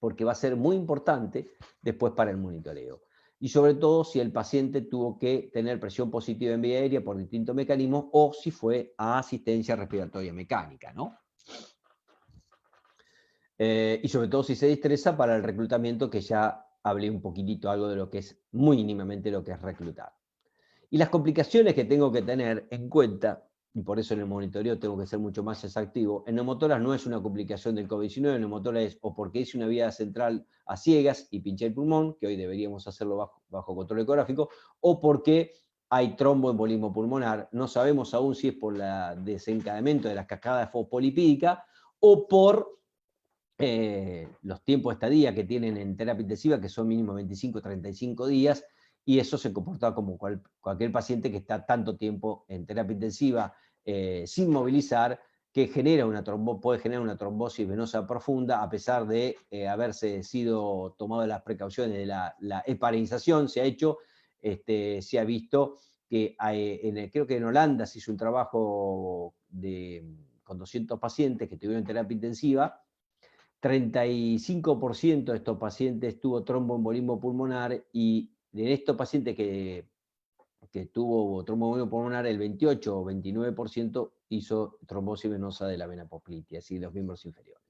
Porque va a ser muy importante después para el monitoreo. Y sobre todo si el paciente tuvo que tener presión positiva en vía aérea por distintos mecanismos o si fue a asistencia respiratoria mecánica, ¿no? Y sobre todo si se distresa para el reclutamiento, que ya hablé un poquitito algo de lo que es muy mínimamente lo que es reclutar. Y las complicaciones que tengo que tener en cuenta, y por eso en el monitoreo tengo que ser mucho más exactivo, en neumotoras no es una complicación del COVID-19, en neumotoras es o porque hice una vía central a ciegas y pinché el pulmón, que hoy deberíamos hacerlo bajo control ecográfico, o porque hay tromboembolismo pulmonar, no sabemos aún si es por el desencadenamiento de la cascada fosfolipídica o por los tiempos de estadía que tienen en terapia intensiva, que son mínimo 25 o 35 días, y eso se comporta como cualquier paciente que está tanto tiempo en terapia intensiva sin movilizar, que puede generar una trombosis venosa profunda, a pesar de haberse sido tomado las precauciones de la heparinización. Se ha hecho, se ha visto que creo que en Holanda se hizo un trabajo con 200 pacientes que tuvieron terapia intensiva. 35% de estos pacientes tuvo tromboembolismo pulmonar, y de estos pacientes que tuvo tromboembolismo pulmonar, el 28 o 29% hizo trombosis venosa de la vena poplitea, es decir, los miembros inferiores.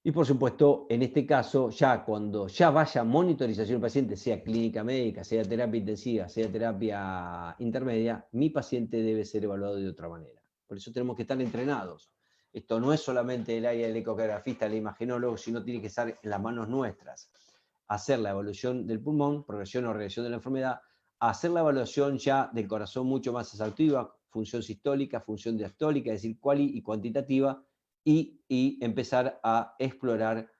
Y por supuesto, en este caso, ya cuando ya vaya monitorización del paciente, sea clínica médica, sea terapia intensiva, sea terapia intermedia, mi paciente debe ser evaluado de otra manera. Por eso tenemos que estar entrenados. Esto no es solamente el área del ecografista, el imagenólogo, sino tiene que estar en las manos nuestras. Hacer la evaluación del pulmón, progresión o regresión de la enfermedad, hacer la evaluación ya del corazón mucho más exhaustiva, función sistólica, función diastólica, es decir, cuali y cuantitativa, y empezar a explorar,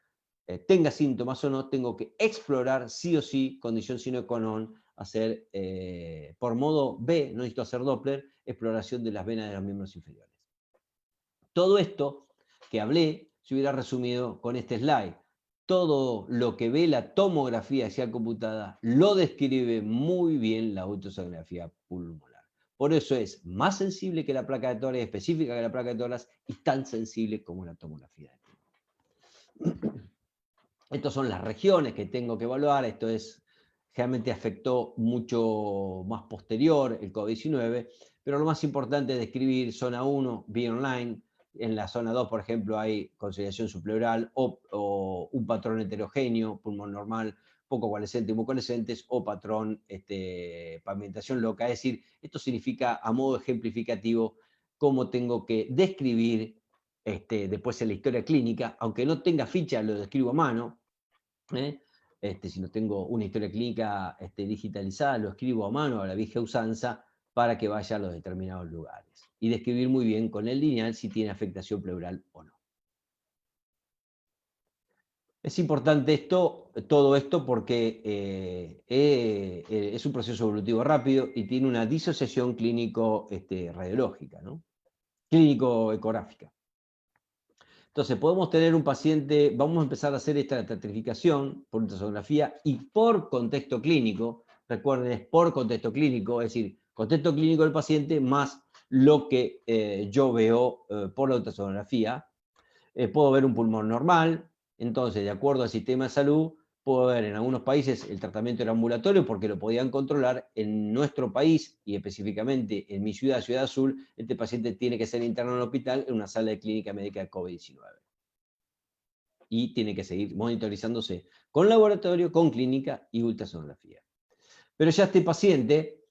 tenga síntomas o no, tengo que explorar sí o sí, condición sine qua non, hacer por modo B, no necesito hacer Doppler, exploración de las venas de los miembros inferiores. Todo esto que hablé se hubiera resumido con este slide. Todo lo que ve la tomografía ya computada lo describe muy bien la ultrasonografía pulmonar. Por eso es más sensible que la placa de tórax, específica que la placa de tórax, y tan sensible como la tomografía de pulmón. Estas son las regiones que tengo que evaluar. Esto realmente afectó mucho más posterior el COVID-19, pero lo más importante es describir zona 1, vía online. En la zona 2, por ejemplo, hay consolidación subpleural o un patrón heterogéneo, pulmón normal, poco coalescente y mucoalescentes, o patrón pavimentación loca. Es decir, esto significa, a modo ejemplificativo, cómo tengo que describir después en la historia clínica, aunque no tenga ficha, lo describo a mano. Si no tengo una historia clínica digitalizada, lo escribo a mano a la vieja usanza para que vaya a los determinados lugares. Y describir muy bien con el lineal si tiene afectación pleural o no. Es importante todo esto porque es un proceso evolutivo rápido y tiene una disociación clínico radiológica, ¿no? Clínico-ecográfica. Entonces, podemos tener un paciente, vamos a empezar a hacer esta estratificación por ultrasonografía y por contexto clínico. Recuerden, es por contexto clínico, es decir, contexto clínico del paciente más lo que yo veo por la ultrasonografía. Puedo ver un pulmón normal, entonces, de acuerdo al sistema de salud, puedo ver en algunos países el tratamiento era ambulatorio porque lo podían controlar. En nuestro país, y específicamente en mi ciudad, Ciudad Azul, este paciente tiene que ser internado en el hospital en una sala de clínica médica de COVID-19. Y tiene que seguir monitorizándose con laboratorio, con clínica y ultrasonografía. Pero ya este paciente,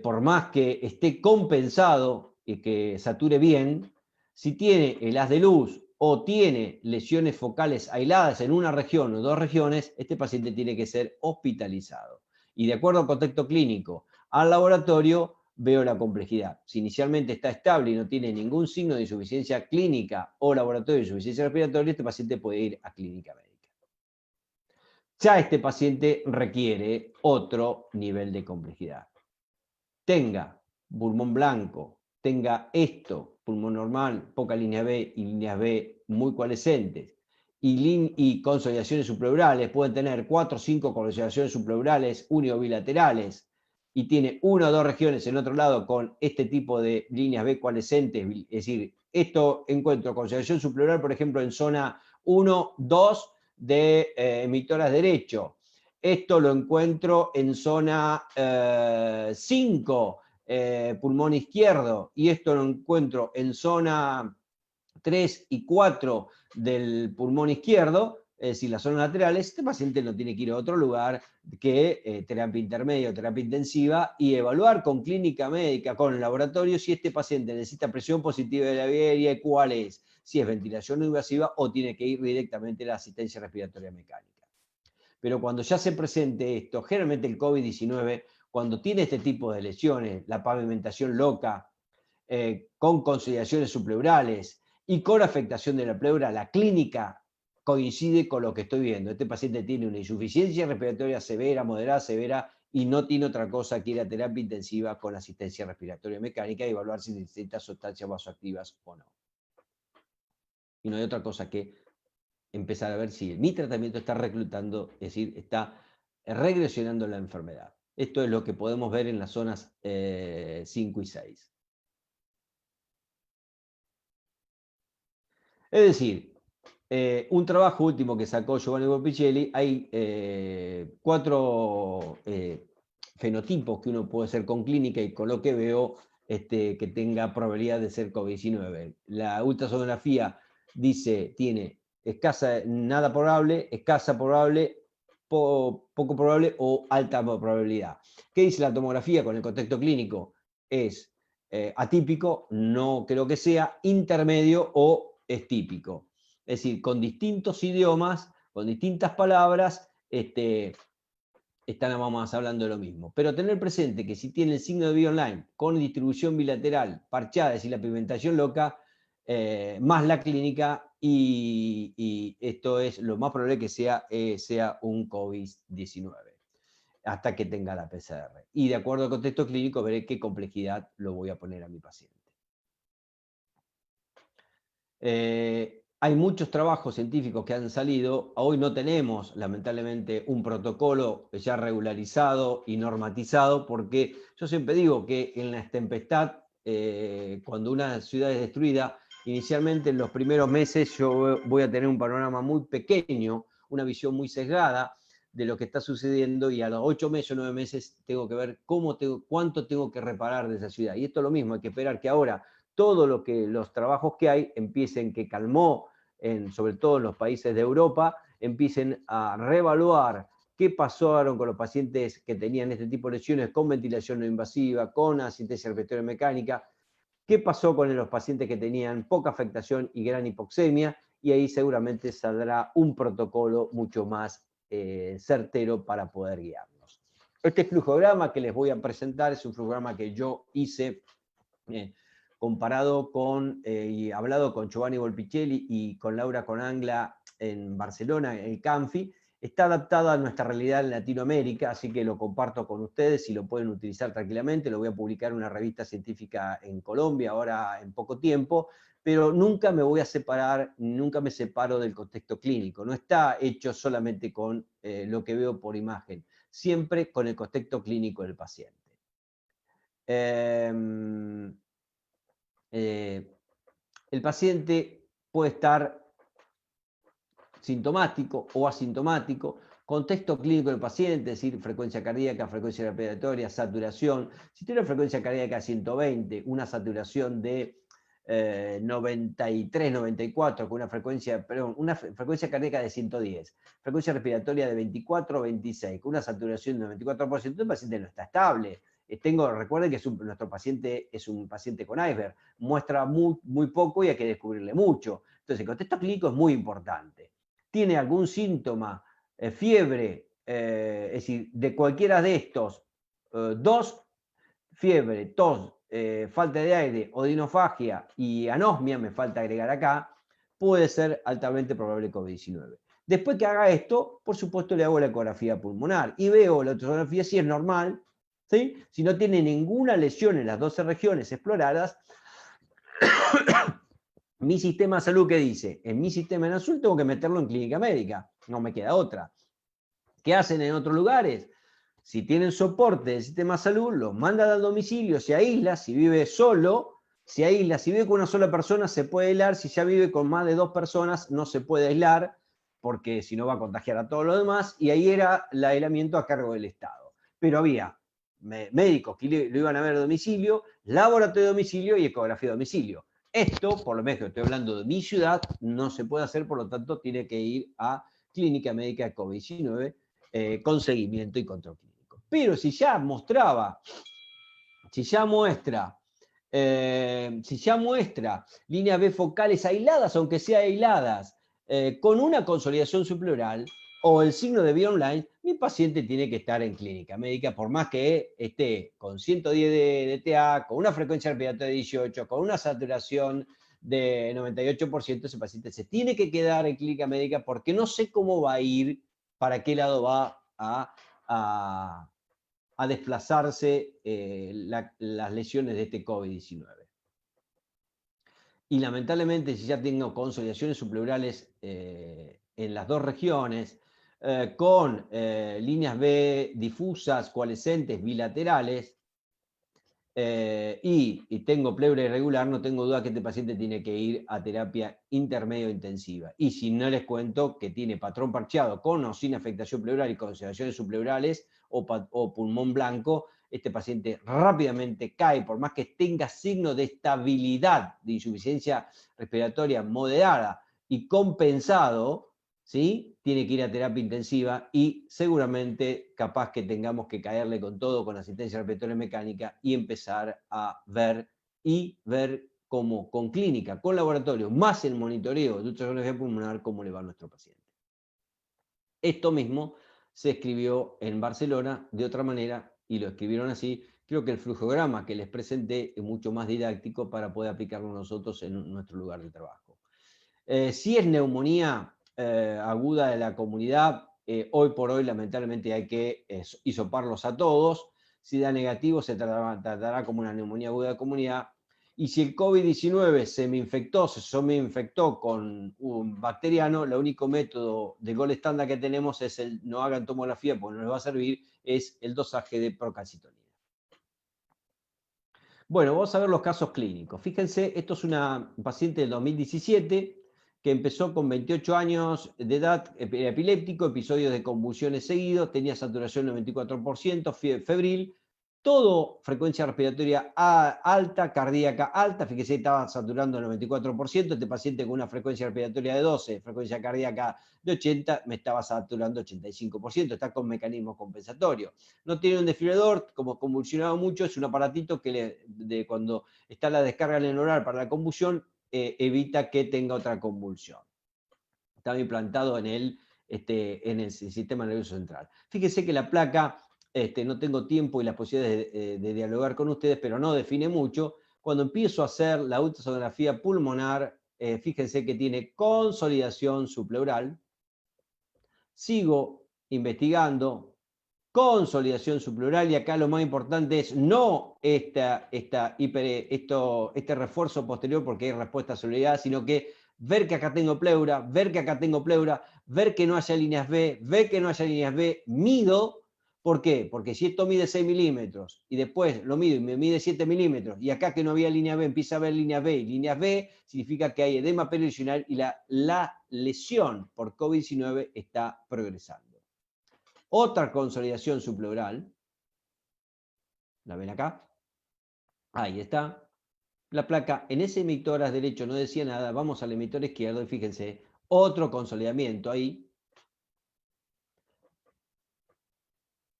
por más que esté compensado y que sature bien, si tiene el haz de luz o tiene lesiones focales aisladas en una región o dos regiones, este paciente tiene que ser hospitalizado. Y de acuerdo al contexto clínico, al laboratorio, veo la complejidad. Si inicialmente está estable y no tiene ningún signo de insuficiencia clínica o laboratorio de insuficiencia respiratoria, este paciente puede ir a clínica médica. Ya este paciente requiere otro nivel de complejidad. Tenga pulmón blanco, tenga esto, pulmón normal, poca línea B y líneas B muy coalescentes, y consolidaciones subpleurales, pueden tener 4 o 5 consolidaciones subpleurales unio bilaterales, y tiene 1 o 2 regiones en otro lado con este tipo de líneas B coalescentes, es decir, esto encuentro consolidación subpleural, por ejemplo, en zona 1, 2 de emitoras derecho. Esto lo encuentro en zona 5, pulmón izquierdo, y esto lo encuentro en zona 3 y 4 del pulmón izquierdo, es decir, las zonas laterales. Este paciente no tiene que ir a otro lugar que terapia intermedia o terapia intensiva y evaluar con clínica médica, con el laboratorio, si este paciente necesita presión positiva de la vía aérea y cuál es, si es ventilación no invasiva o tiene que ir directamente a la asistencia respiratoria mecánica. Pero cuando ya se presente esto, generalmente el COVID-19, cuando tiene este tipo de lesiones, la pavimentación loca, con consolidaciones subpleurales y con afectación de la pleura, la clínica coincide con lo que estoy viendo. Este paciente tiene una insuficiencia respiratoria severa, moderada, severa, y no tiene otra cosa que ir a terapia intensiva con asistencia respiratoria mecánica y evaluar si necesita sustancias vasoactivas o no. Y no hay otra cosa que empezar a ver si mi tratamiento está reclutando, es decir, está regresionando la enfermedad. Esto es lo que podemos ver en las zonas 5 y 6. Es decir, un trabajo último que sacó Giovanni Volpicelli, hay 4 fenotipos que uno puede hacer con clínica y con lo que veo que tenga probabilidad de ser COVID-19. La ultrasonografía dice, tiene escasa, nada probable, escasa probable, poco probable o alta probabilidad. ¿Qué dice la tomografía con el contexto clínico? Es atípico, no creo que sea, intermedio o es típico. Es decir, con distintos idiomas, con distintas palabras, vamos hablando de lo mismo. Pero tener presente que si tiene el signo de B-Online con distribución bilateral parchada, es decir, la pigmentación loca, más la clínica, y esto es lo más probable que sea un COVID-19, hasta que tenga la PCR. Y de acuerdo al contexto clínico veré qué complejidad lo voy a poner a mi paciente. Hay muchos trabajos científicos que han salido. Hoy no tenemos, lamentablemente, un protocolo ya regularizado y normatizado, porque yo siempre digo que en la tempestad, cuando una ciudad es destruida, inicialmente en los primeros meses yo voy a tener un panorama muy pequeño, una visión muy sesgada de lo que está sucediendo, y a los 8 meses o 9 meses tengo que ver cuánto tengo que reparar de esa ciudad. Y esto es lo mismo, hay que esperar que ahora todo los trabajos que hay empiecen, que calmó sobre todo en los países de Europa, empiecen a reevaluar qué pasaron con los pacientes que tenían este tipo de lesiones con ventilación no invasiva, con asistencia respiratoria mecánica, qué pasó con los pacientes que tenían poca afectación y gran hipoxemia, y ahí seguramente saldrá un protocolo mucho más certero para poder guiarnos. Este flujograma que les voy a presentar es un flujograma que yo hice comparado con, y hablado con Giovanni Volpicelli y con Laura Conangla en Barcelona, el CANFI, está adaptado a nuestra realidad en Latinoamérica, así que lo comparto con ustedes y lo pueden utilizar tranquilamente. Lo voy a publicar en una revista científica en Colombia ahora en poco tiempo, pero nunca me voy a separar, nunca me separo del contexto clínico. No está hecho solamente con lo que veo por imagen, siempre con el contexto clínico del paciente. El paciente puede estar sintomático o asintomático, contexto clínico del paciente, es decir, frecuencia cardíaca, frecuencia respiratoria, saturación. Si tiene una frecuencia cardíaca de 120, una saturación de 93, 94, con una frecuencia cardíaca de 110, frecuencia respiratoria de 24 o 26, con una saturación de 94%, el paciente no está estable. Recuerden que nuestro paciente es un paciente con iceberg, muestra muy poco y hay que descubrirle mucho. Entonces, el contexto clínico es muy importante. Tiene algún síntoma, fiebre, es decir, de cualquiera de estos, fiebre, tos, falta de aire, odinofagia y anosmia, me falta agregar acá, puede ser altamente probable COVID-19. Después que haga esto, por supuesto le hago la ecografía pulmonar y veo la ultrasonografía si es normal, ¿sí? Si no tiene ninguna lesión en las 12 regiones exploradas. Mi sistema de salud, ¿qué dice? En mi sistema de salud tengo que meterlo en clínica médica, no me queda otra. ¿Qué hacen en otros lugares? Si tienen soporte del sistema de salud, los mandan al domicilio, se aísla, si vive solo, se aísla, si vive con una sola persona se puede aislar, si ya vive con más de 2 personas no se puede aislar, porque si no va a contagiar a todos los demás, y ahí era el aislamiento a cargo del Estado. Pero había médicos que lo iban a ver a domicilio, laboratorio de domicilio y ecografía de domicilio. Esto, por lo menos que estoy hablando de mi ciudad, no se puede hacer, por lo tanto tiene que ir a clínica médica de COVID-19 con seguimiento y control clínico. Pero si ya muestra líneas B focales aisladas, aunque sea aisladas, con una consolidación subpleural o el signo de vía online, mi paciente tiene que estar en clínica médica, por más que esté con 110 de DTA, con una frecuencia respiratoria de 18, con una saturación de 98%, ese paciente se tiene que quedar en clínica médica porque no sé cómo va a ir, para qué lado va a desplazarse las lesiones de este COVID-19. Y lamentablemente, si ya tengo consolidaciones subpleurales en las 2 regiones, con líneas B difusas, coalescentes, bilaterales, y tengo pleura irregular, no tengo duda que este paciente tiene que ir a terapia intermedio intensiva. Y si no les cuento que tiene patrón parcheado con o sin afectación pleural y consolidaciones subpleurales o pulmón blanco, este paciente rápidamente cae, por más que tenga signos de estabilidad, de insuficiencia respiratoria moderada y compensado, ¿sí? Tiene que ir a terapia intensiva y seguramente capaz que tengamos que caerle con todo, con asistencia respiratoria mecánica y empezar a ver cómo con clínica, con laboratorio, más el monitoreo de ultrasonografía pulmonar, cómo le va a nuestro paciente. Esto mismo se escribió en Barcelona de otra manera y lo escribieron así. Creo que el flujograma que les presenté es mucho más didáctico para poder aplicarlo nosotros en nuestro lugar de trabajo. Si es neumonía aguda de la comunidad, hoy por hoy lamentablemente hay que hisoparlos a todos. Si da negativo se tratará como una neumonía aguda de la comunidad. Y si el COVID-19 se me infectó con un bacteriano, el único método de gol estándar que tenemos es el no hagan tomografía porque no les va a servir, es el dosaje de procalcitonina. Bueno, vamos a ver los casos clínicos. Fíjense, esto es una paciente del 2017 que empezó con 28 años de edad, epiléptico, episodios de convulsiones seguidos, tenía saturación 94%, febril, todo frecuencia respiratoria alta, cardíaca alta, fíjese, estaba saturando el 94%, este paciente con una frecuencia respiratoria de 12, frecuencia cardíaca de 80, me estaba saturando 85%, está con mecanismo compensatorio. No tiene un desfibrilador, como convulsionaba mucho, es un aparatito que cuando está la descarga neuronal para la convulsión, evita que tenga otra convulsión. Estaba implantado en el sistema nervioso central. Fíjense que la placa, no tengo tiempo y las posibilidades de dialogar con ustedes, pero no define mucho. Cuando empiezo a hacer la ultrasonografía pulmonar, fíjense que tiene consolidación subpleural. Sigo investigando, consolidación subpleural, y acá lo más importante es no este refuerzo posterior porque hay respuesta a solidaridad, sino que ver que acá tengo pleura, ver que acá tengo pleura, ver que no haya líneas B, ver que no haya líneas B, mido. ¿Por qué? Porque si esto mide 6 milímetros y después lo mido y me mide 7 milímetros y acá que no había línea B empieza a haber línea B y línea B, significa que hay edema perilesional y la lesión por COVID-19 está progresando. Otra consolidación subpleural, ¿la ven acá? Ahí está. La placa en ese emitor derecho no decía nada, vamos al emitor izquierdo y fíjense, otro consolidamiento ahí.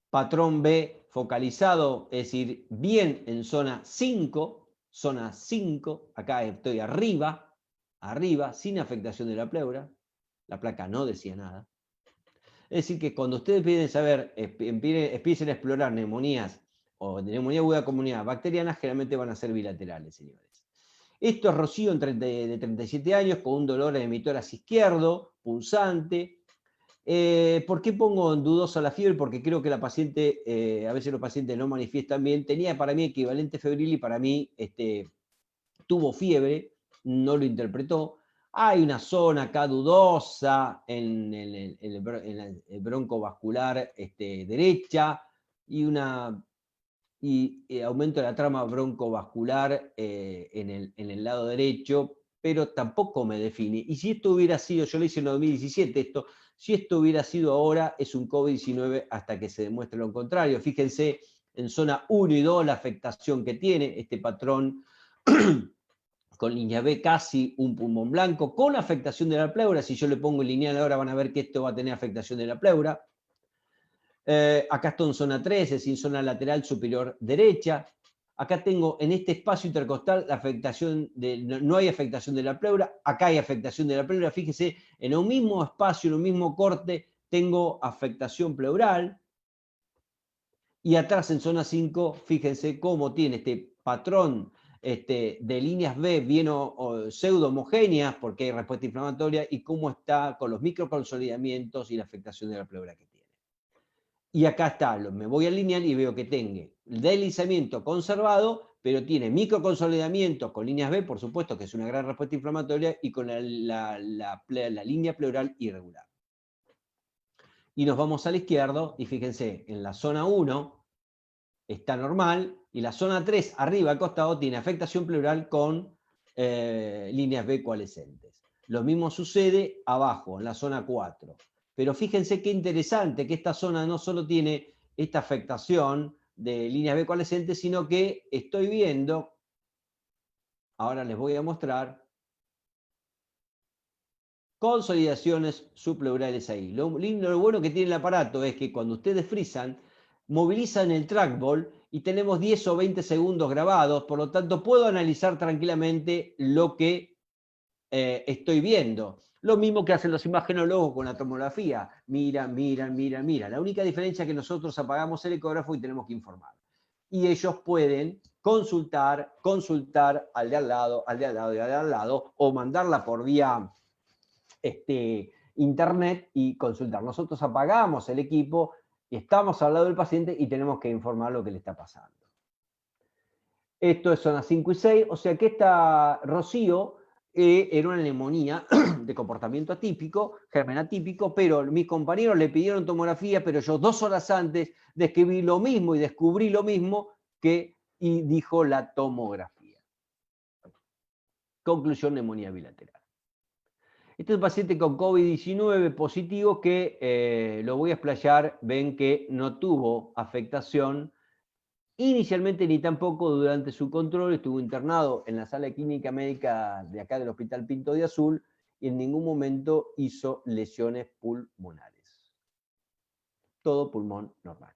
Patrón B focalizado, es decir, bien en zona 5, acá estoy arriba, sin afectación de la pleura, la placa no decía nada. Es decir, que cuando ustedes empiecen a saber, empiecen a explorar neumonías o de neumonía aguda comunidad bacteriana, generalmente van a ser bilaterales, señores. Esto es Rocío de 37 años con un dolor en el tórax izquierdo, punzante. ¿Por qué pongo en dudosa la fiebre? Porque creo que la paciente, a veces los pacientes no manifiestan bien. Tenía para mí equivalente febril y para mí tuvo fiebre, no lo interpretó. Hay una zona acá dudosa en el bronco vascular derecha y aumento de la trama broncovascular en el lado derecho, pero tampoco me define. Y si esto hubiera sido, yo lo hice en 2017 esto, si esto hubiera sido ahora, es un COVID-19 hasta que se demuestre lo contrario. Fíjense en zona 1 y 2 la afectación que tiene este patrón con línea B casi un pulmón blanco, con afectación de la pleura. Si yo le pongo lineal ahora van a ver que esto va a tener afectación de la pleura. Acá estoy en zona 3, es decir, zona lateral superior derecha. Acá tengo en este espacio intercostal la afectación no hay afectación de la pleura, acá hay afectación de la pleura. Fíjese, en un mismo espacio, en un mismo corte, tengo afectación pleural. Y atrás en zona 5, fíjense cómo tiene este patrón de líneas B bien pseudo homogéneas, porque hay respuesta inflamatoria, y cómo está con los microconsolidamientos y la afectación de la pleura que tiene. Y acá está, me voy al lineal y veo que tengo deslizamiento conservado, pero tiene microconsolidamientos con líneas B, por supuesto, que es una gran respuesta inflamatoria, y con la línea pleural irregular. Y nos vamos al izquierdo, y fíjense, en la zona 1 está normal, y la zona 3, arriba al costado, tiene afectación pleural con líneas B coalescentes. Lo mismo sucede abajo, en la zona 4. Pero fíjense qué interesante que esta zona no solo tiene esta afectación de líneas B coalescentes, sino que estoy viendo, ahora les voy a mostrar, consolidaciones subpleurales ahí. Lo bueno que tiene el aparato es que cuando ustedes frisan, movilizan el trackball y tenemos 10 o 20 segundos grabados, por lo tanto puedo analizar tranquilamente lo que estoy viendo. Lo mismo que hacen los imagenólogos con la tomografía. Miran. La única diferencia es que nosotros apagamos el ecógrafo y tenemos que informar. Y ellos pueden consultar al de al lado, al de al lado y al de al lado, o mandarla por vía internet y consultar. Nosotros apagamos el equipo, estamos al lado del paciente y tenemos que informar lo que le está pasando. Esto es zona 5 y 6, o sea que esta Rocío era una neumonía de comportamiento atípico, germen atípico, pero mis compañeros le pidieron tomografía, pero yo 2 horas antes describí lo mismo y descubrí lo mismo y dijo la tomografía. Conclusión, neumonía bilateral. Este es un paciente con COVID-19 positivo que lo voy a explayar, ven que no tuvo afectación inicialmente ni tampoco durante su control. Estuvo internado en la sala de clínica médica de acá del Hospital Pinto de Azul y en ningún momento hizo lesiones pulmonares. Todo pulmón normal.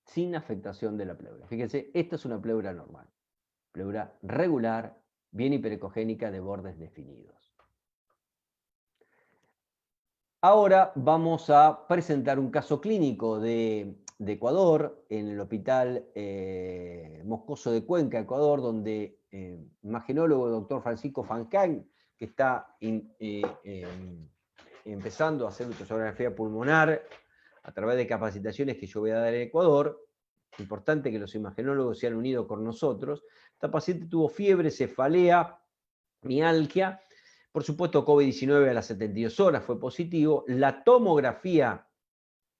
Sin afectación de la pleura. Fíjense, esta es una pleura normal. Pleura regular, bien hiperecogénica de bordes definidos. Ahora vamos a presentar un caso clínico de Ecuador, en el Hospital Moscoso de Cuenca, Ecuador, donde imagenólogo doctor Francisco Fancán, que está empezando a hacer ultrasonografía pulmonar a través de capacitaciones que yo voy a dar en Ecuador. Es importante que los imagenólogos se han unido con nosotros. Esta paciente tuvo fiebre, cefalea, mialgia, por supuesto COVID-19 a las 72 horas fue positivo, la tomografía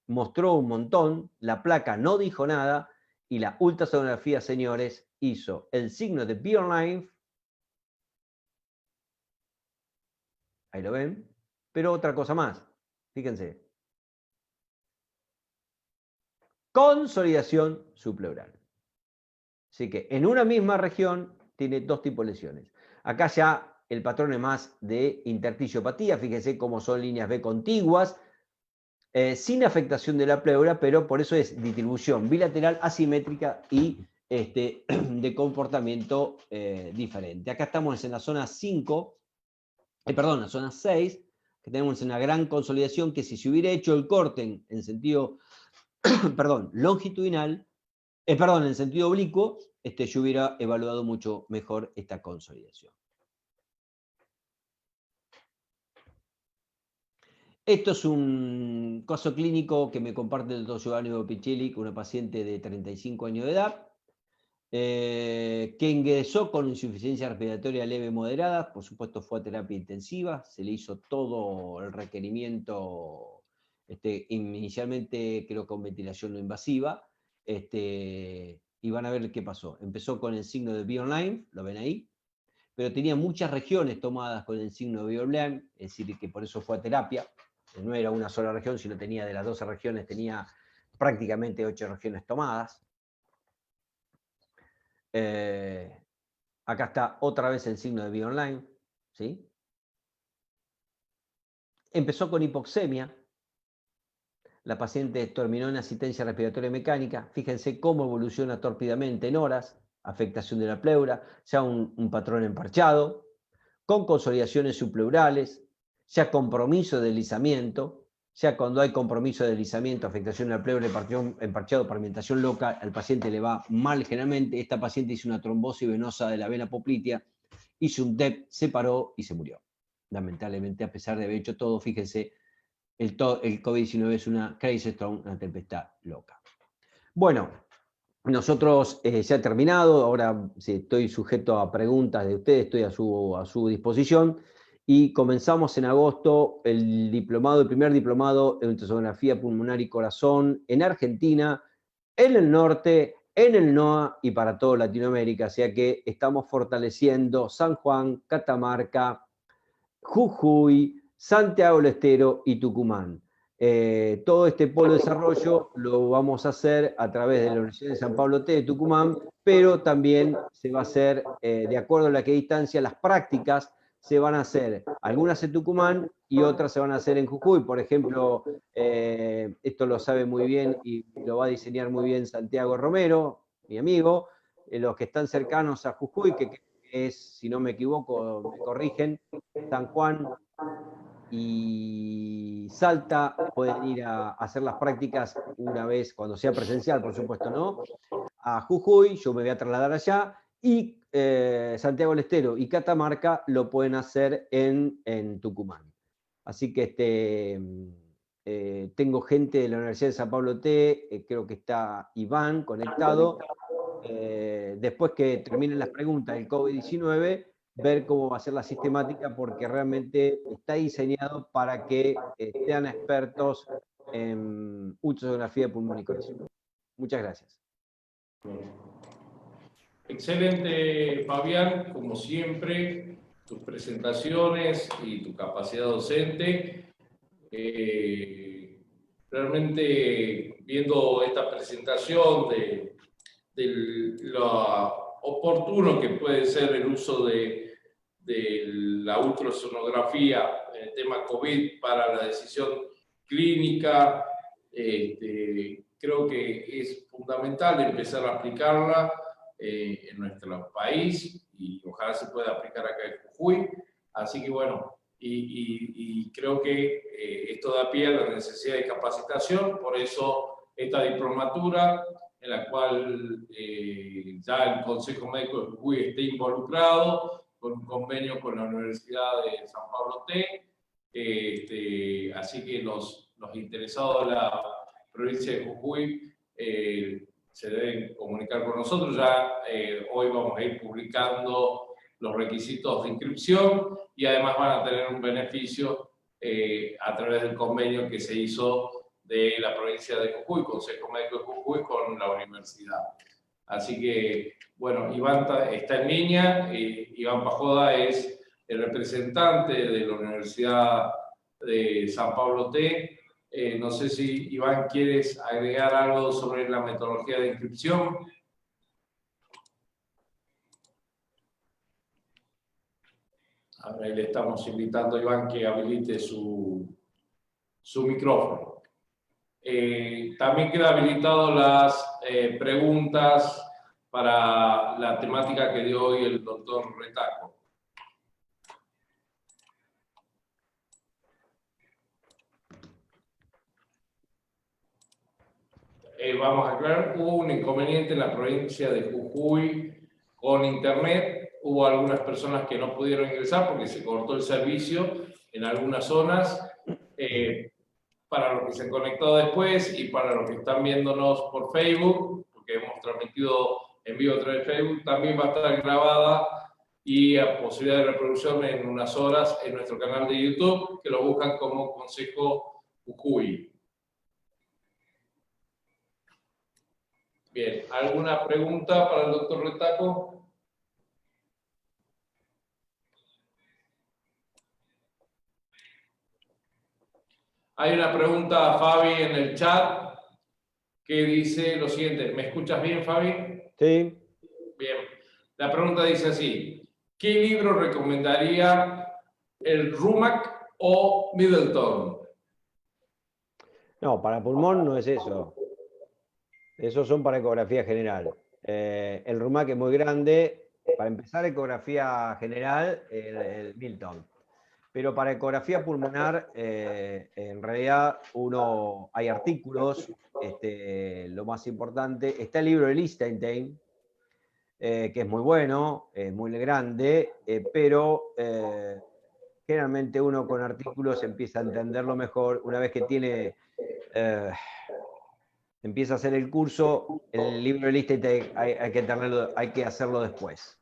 mostró un montón, la placa no dijo nada, y la ultrasonografía, señores, hizo el signo de Bjorn, ahí lo ven, pero otra cosa más, fíjense. Consolidación subpleural. Así que en una misma región tiene dos tipos de lesiones. Acá ya el patrón es más de intersticiopatía, fíjense cómo son líneas B contiguas, sin afectación de la pleura, pero por eso es distribución bilateral, asimétrica y de comportamiento diferente. Acá estamos en la zona 5, perdón, la zona 6, que tenemos una gran consolidación que si se hubiera hecho el corte en sentido, perdón, longitudinal, en sentido oblicuo, yo hubiera evaluado mucho mejor esta consolidación. Esto es un caso clínico que me comparte el doctor Giovanni Botticelli, una paciente de 35 años de edad, que ingresó con insuficiencia respiratoria leve moderada, por supuesto fue a terapia intensiva, se le hizo todo el requerimiento, inicialmente creo con ventilación no invasiva, y van a ver qué pasó. Empezó con el signo de Bjorn, lo ven ahí, pero tenía muchas regiones tomadas con el signo de Bjorn, es decir, que por eso fue a terapia. No era una sola región, sino tenía de las 12 regiones, tenía prácticamente 8 regiones tomadas. Acá está otra vez el signo de Bjorn, ¿sí? Empezó con hipoxemia. La paciente terminó en asistencia respiratoria mecánica. Fíjense cómo evoluciona tórpidamente en horas, afectación de la pleura, ya un patrón emparchado, con consolidaciones subpleurales, ya compromiso de deslizamiento. Ya cuando hay compromiso de deslizamiento, afectación de la pleura, emparchado, pigmentación loca, al paciente le va mal generalmente. Esta paciente hizo una trombosis venosa de la vena poplitea, hizo un TEP, se paró y se murió. Lamentablemente, a pesar de haber hecho todo, fíjense, el COVID-19 es una crazy storm, una tempestad loca. Bueno, nosotros ya he terminado, ahora sí, estoy sujeto a preguntas de ustedes, estoy a su disposición. Y comenzamos en agosto el primer diplomado en ultrasonografía pulmonar y corazón en Argentina, en el norte, en el NOA y para toda Latinoamérica. O sea que estamos fortaleciendo San Juan, Catamarca, Jujuy, Santiago del Estero y Tucumán. Todo este polo de desarrollo lo vamos a hacer a través de la Universidad de San Pablo T de Tucumán, pero también se va a hacer, de acuerdo a la distancia, las prácticas se van a hacer, algunas en Tucumán y otras se van a hacer en Jujuy. Por ejemplo, esto lo sabe muy bien y lo va a diseñar muy bien Santiago Romero, mi amigo, los que están cercanos a Jujuy, que es, si no me equivoco, me corrigen, San Juan y Salta, pueden ir a hacer las prácticas una vez, cuando sea presencial, por supuesto, ¿no? A Jujuy, yo me voy a trasladar allá, y Santiago del Estero y Catamarca lo pueden hacer en Tucumán. Así que tengo gente de la Universidad de San Pablo T, creo que está Iván conectado. Después que terminen las preguntas del COVID-19, ver cómo va a ser la sistemática, porque realmente está diseñado para que sean expertos en ultrasonografía de pulmón y corazón. Muchas gracias. Excelente, Fabián, como siempre, tus presentaciones y tu capacidad docente. Realmente viendo esta presentación de lo oportuno que puede ser el uso de la ultrasonografía en el tema COVID para la decisión clínica, creo que es fundamental empezar a aplicarla en nuestro país y ojalá se pueda aplicar acá en Jujuy. Así que bueno, y creo que esto da pie a la necesidad de capacitación, por eso esta diplomatura en la cual ya el Consejo Médico de Jujuy esté involucrado con un convenio con la Universidad de San Pablo T. Así que los interesados de la provincia de Jujuy se deben comunicar con nosotros. Ya hoy vamos a ir publicando los requisitos de inscripción y además van a tener un beneficio a través del convenio que se hizo de la provincia de Jujuy, Consejo Médico de Jujuy, con la universidad. Así que, bueno, Iván está en línea. Iván Pajoda es el representante de la Universidad de San Pablo T. No sé si, Iván, ¿quieres agregar algo sobre la metodología de inscripción? Ahora le estamos invitando a Iván que habilite su micrófono. También queda habilitado las preguntas para la temática que dio hoy el doctor Retaco. Vamos a aclarar, hubo un inconveniente en la provincia de Jujuy con internet. Hubo algunas personas que no pudieron ingresar porque se cortó el servicio en algunas zonas. Para los que se han conectado después y para los que están viéndonos por Facebook, porque hemos transmitido en vivo a través de Facebook, también va a estar grabada y a posibilidad de reproducción en unas horas en nuestro canal de YouTube, que lo buscan como Consejo Jujuy. Bien, ¿alguna pregunta para el doctor Retaco? Hay una pregunta, Fabi, en el chat que dice lo siguiente. ¿Me escuchas bien, Fabi? Sí. Bien. La pregunta dice así. ¿Qué libro recomendaría el RUMAC o Middleton? No, para pulmón no es eso. Esos son para ecografía general. El RUMAC es muy grande. Para empezar, ecografía general, el Milton. Pero para ecografía pulmonar, en realidad hay artículos, lo más importante, está el libro de Lichtenstein, que es muy bueno, es muy grande, pero generalmente uno con artículos empieza a entenderlo mejor. Una vez que empieza a hacer el curso, el libro de Lichtenstein hay que hacerlo después.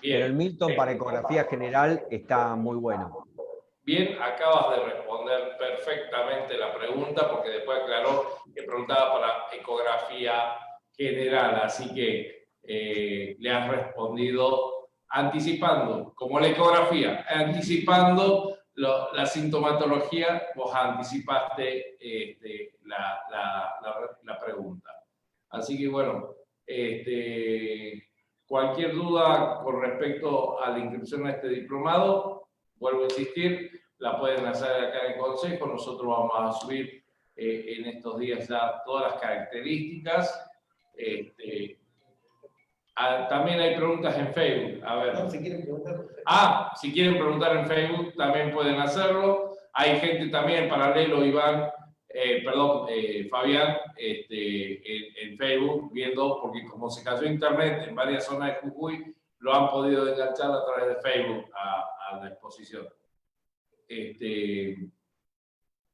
Bien. Pero el Milton para ecografía general está muy bueno. Bien, acabas de responder perfectamente la pregunta, porque después aclaró que preguntaba para ecografía general, así que le has respondido anticipando, como la ecografía, anticipando la sintomatología, vos anticipaste la pregunta. Así que bueno, cualquier duda con respecto a la inscripción a este diplomado, vuelvo a insistir, la pueden hacer acá en el Consejo. Nosotros vamos a subir en estos días ya todas las características. También hay preguntas en Facebook. A ver. No, si quieren preguntar. Si quieren preguntar en Facebook también pueden hacerlo. Hay gente también en paralelo, Iván, Fabián, en Facebook, viendo, porque como se cayó internet en varias zonas de Jujuy, lo han podido enganchar a través de Facebook a la exposición.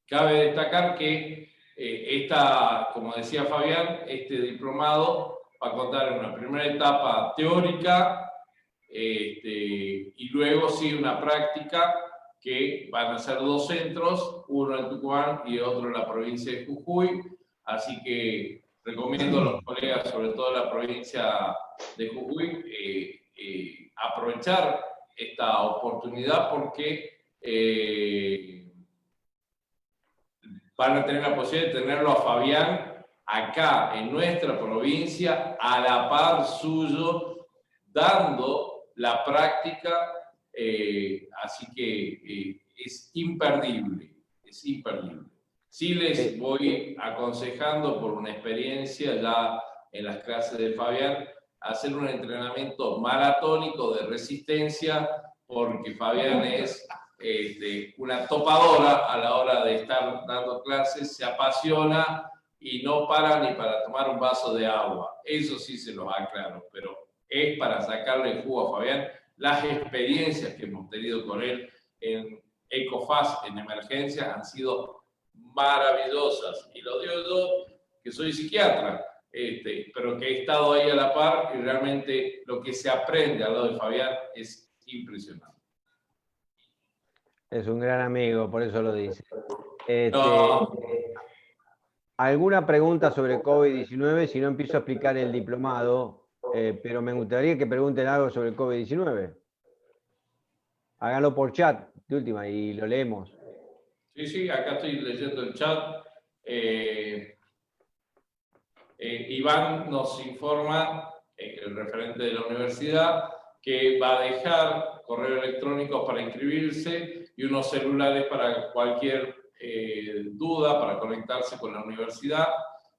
Cabe destacar que como decía Fabián, este diplomado va a contar en una primera etapa teórica y luego sí una práctica, que van a ser 2 centros, uno en Tucumán y otro en la provincia de Jujuy. Así que recomiendo a los colegas, sobre todo en la provincia de Jujuy, aprovechar esta oportunidad, porque van a tener la posibilidad de tenerlo a Fabián acá en nuestra provincia, a la par suyo, dando la práctica. Así que es imperdible, es imperdible. Sí les voy aconsejando, por una experiencia ya en las clases de Fabián, hacer un entrenamiento maratónico de resistencia, porque Fabián es una topadora a la hora de estar dando clases, se apasiona y no para ni para tomar un vaso de agua. Eso sí se los aclaro, pero es para sacarle jugo a Fabián. Las experiencias que hemos tenido con él en Ecofast, en emergencia, han sido maravillosas. Y lo digo yo, que soy psiquiatra, pero que he estado ahí a la par, y realmente lo que se aprende al lado de Fabián es impresionante. Es un gran amigo, por eso lo dice. No, ¿Alguna pregunta sobre COVID-19? Si no, empiezo a explicar el diplomado, pero me gustaría que pregunten algo sobre el COVID-19. Háganlo por chat, de última, y lo leemos. sí, acá estoy leyendo el chat. Iván nos informa, el referente de la universidad, que va a dejar correo electrónico para inscribirse y unos celulares para cualquier duda, para conectarse con la universidad.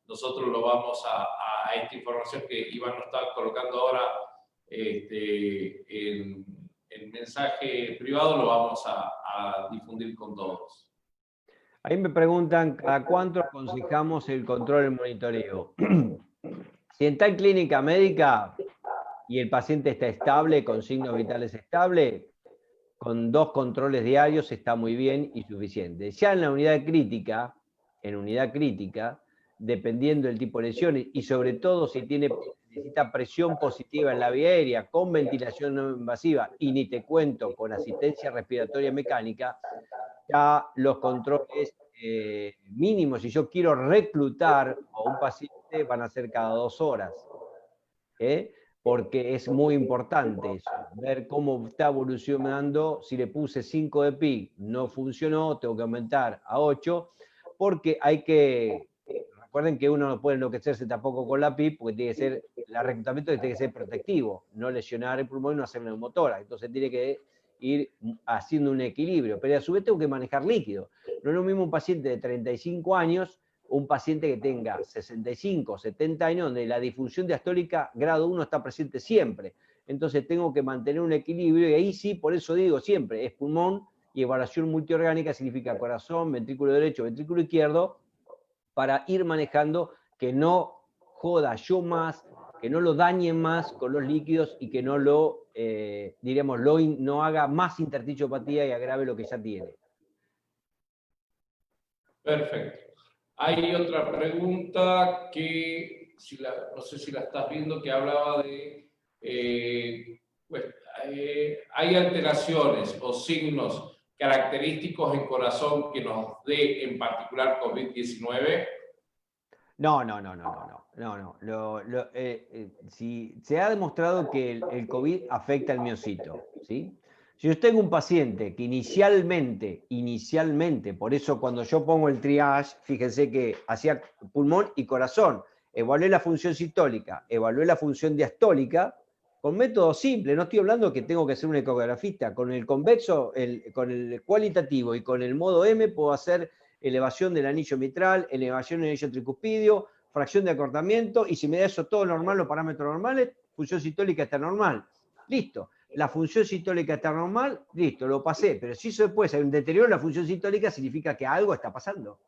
Nosotros lo vamos a esta información que Iván nos está colocando ahora en mensaje privado, lo vamos a difundir con todos. Ahí me preguntan, ¿cada cuánto aconsejamos el control y el monitoreo? Si está en clínica médica y el paciente está estable, con signos vitales estables, con 2 controles diarios está muy bien y suficiente. Ya en la unidad crítica, dependiendo del tipo de lesiones y sobre todo si necesita presión positiva en la vía aérea con ventilación no invasiva y ni te cuento con asistencia respiratoria mecánica, ya los controles mínimos, si yo quiero reclutar a un paciente, van a ser cada 2 horas. Porque es muy importante eso, ver cómo está evolucionando. Si le puse 5 de PIC, no funcionó, tengo que aumentar a 8, porque hay que, recuerden que uno no puede enloquecerse tampoco con la PIC, porque tiene que ser, el reclutamiento tiene que ser protectivo, no lesionar el pulmón y no hacer neumotora, entonces tiene que ir haciendo un equilibrio, pero a su vez tengo que manejar líquido. No es lo mismo un paciente de 35 años, un paciente que tenga 65, 70 años, donde la disfunción diastólica grado 1 está presente siempre. Entonces tengo que mantener un equilibrio, y ahí sí, por eso digo siempre, es pulmón, y evaluación multiorgánica significa corazón, ventrículo derecho, ventrículo izquierdo, para ir manejando que no joda yo más, que no lo dañen más con los líquidos y que no lo, no haga más intersticiopatía y agrave lo que ya tiene. Perfecto. Hay otra pregunta que, no sé si la estás viendo, que hablaba de, ¿hay alteraciones o signos característicos en corazón que nos dé en particular COVID-19? No. Si se ha demostrado que el COVID afecta al miocito, ¿sí? Si yo tengo un paciente que inicialmente, por eso cuando yo pongo el triage, fíjense que hacía pulmón y corazón, evalué la función sistólica, evalué la función diastólica, con método simple, no estoy hablando que tengo que ser un ecografista, con el convexo, con el cualitativo y con el modo M puedo hacer elevación del anillo mitral, elevación del anillo tricuspidio, fracción de acortamiento, y si me da eso todo normal, los parámetros normales, función sistólica está normal. Listo. La función sistólica está normal, listo, lo pasé. Pero si eso después hay un deterioro en la función sistólica, significa que algo está pasando.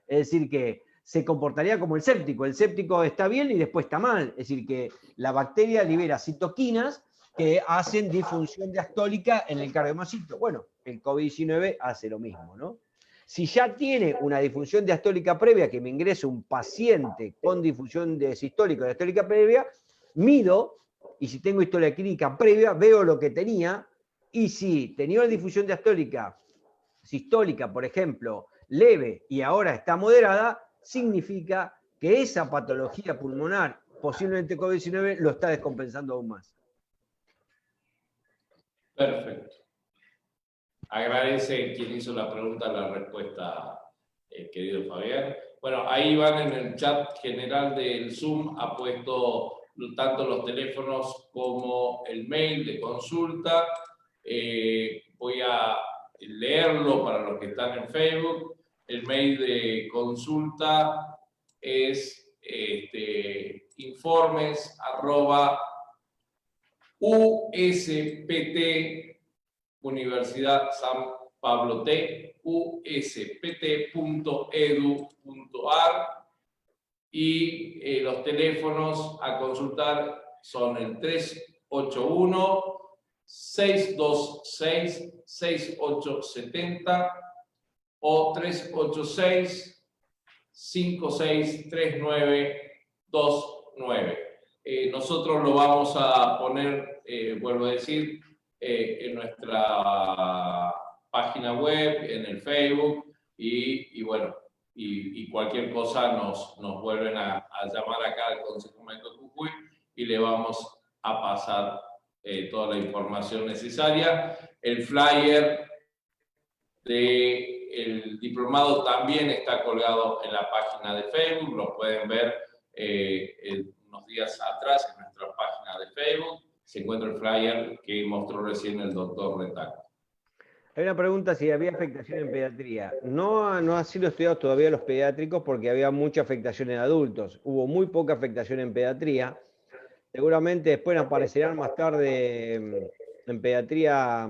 Es decir, que se comportaría como el séptico. El séptico está bien y después está mal. Es decir, que la bacteria libera citoquinas que hacen disfunción diastólica en el cardiomiocito. Bueno, el COVID-19 hace lo mismo, ¿no? Si ya tiene una disfunción diastólica previa, que me ingrese un paciente con disfunción sistólica o diastólica previa, mido, y si tengo historia clínica previa, veo lo que tenía, y si tenía una disfunción diastólica sistólica, por ejemplo, leve y ahora está moderada, significa que esa patología pulmonar, posiblemente COVID-19, lo está descompensando aún más. Perfecto. Agradece quien hizo la pregunta la respuesta, querido Fabián. Bueno, ahí van en el chat general del Zoom, ha puesto tanto los teléfonos como el mail de consulta. Voy a leerlo para los que están en Facebook. El mail de consulta es informes@USPT Universidad San Pablo T, uspt.edu.ar. y los teléfonos a consultar son el 381-626-6870 o 386-563929. Nosotros lo vamos a poner, vuelvo a decir, en nuestra página web, en el Facebook, y bueno, y cualquier cosa nos vuelven a llamar acá al Consejo Médico de Jujuy y le vamos a pasar toda la información necesaria. El flyer del diplomado también está colgado en la página de Facebook, lo pueden ver unos días atrás en nuestra página de Facebook. Se encuentra el flyer que mostró recién el doctor Retaco. Hay una pregunta si había afectación en pediatría. No han sido estudiados todavía los pediátricos porque había mucha afectación en adultos. Hubo muy poca afectación en pediatría. Seguramente después aparecerán más tarde en pediatría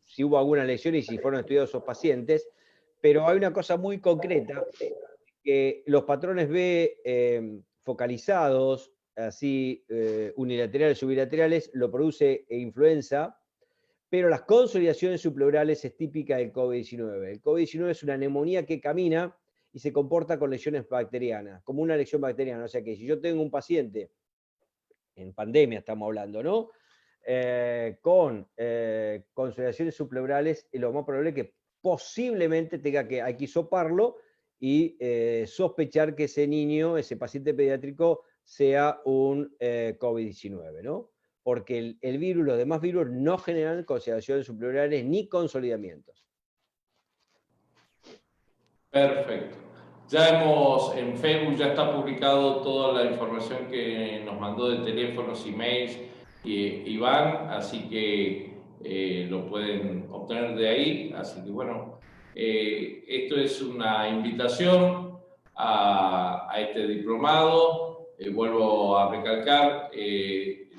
si hubo alguna lesión y si fueron estudiados esos pacientes. Pero hay una cosa muy concreta, que los patrones B focalizados, así unilaterales o bilaterales, lo produce influenza, pero las consolidaciones subpleurales es típica del COVID-19. El COVID-19 es una neumonía que camina y se comporta con lesiones bacterianas, como una lesión bacteriana. O sea que si yo tengo un paciente, en pandemia estamos hablando, ¿no? Con consolidaciones subpleurales, lo más probable es que posiblemente tenga que hay que hisoparlo y sospechar que ese niño, ese paciente pediátrico, sea un COVID-19, ¿no? Porque el virus, los demás virus no generan consolidaciones subpleurales ni consolidamientos. Perfecto. En Facebook ya está publicado toda la información que nos mandó de teléfonos, emails y Iván, así que lo pueden obtener de ahí. Así que bueno, esto es una invitación a este diplomado. Vuelvo a recalcar,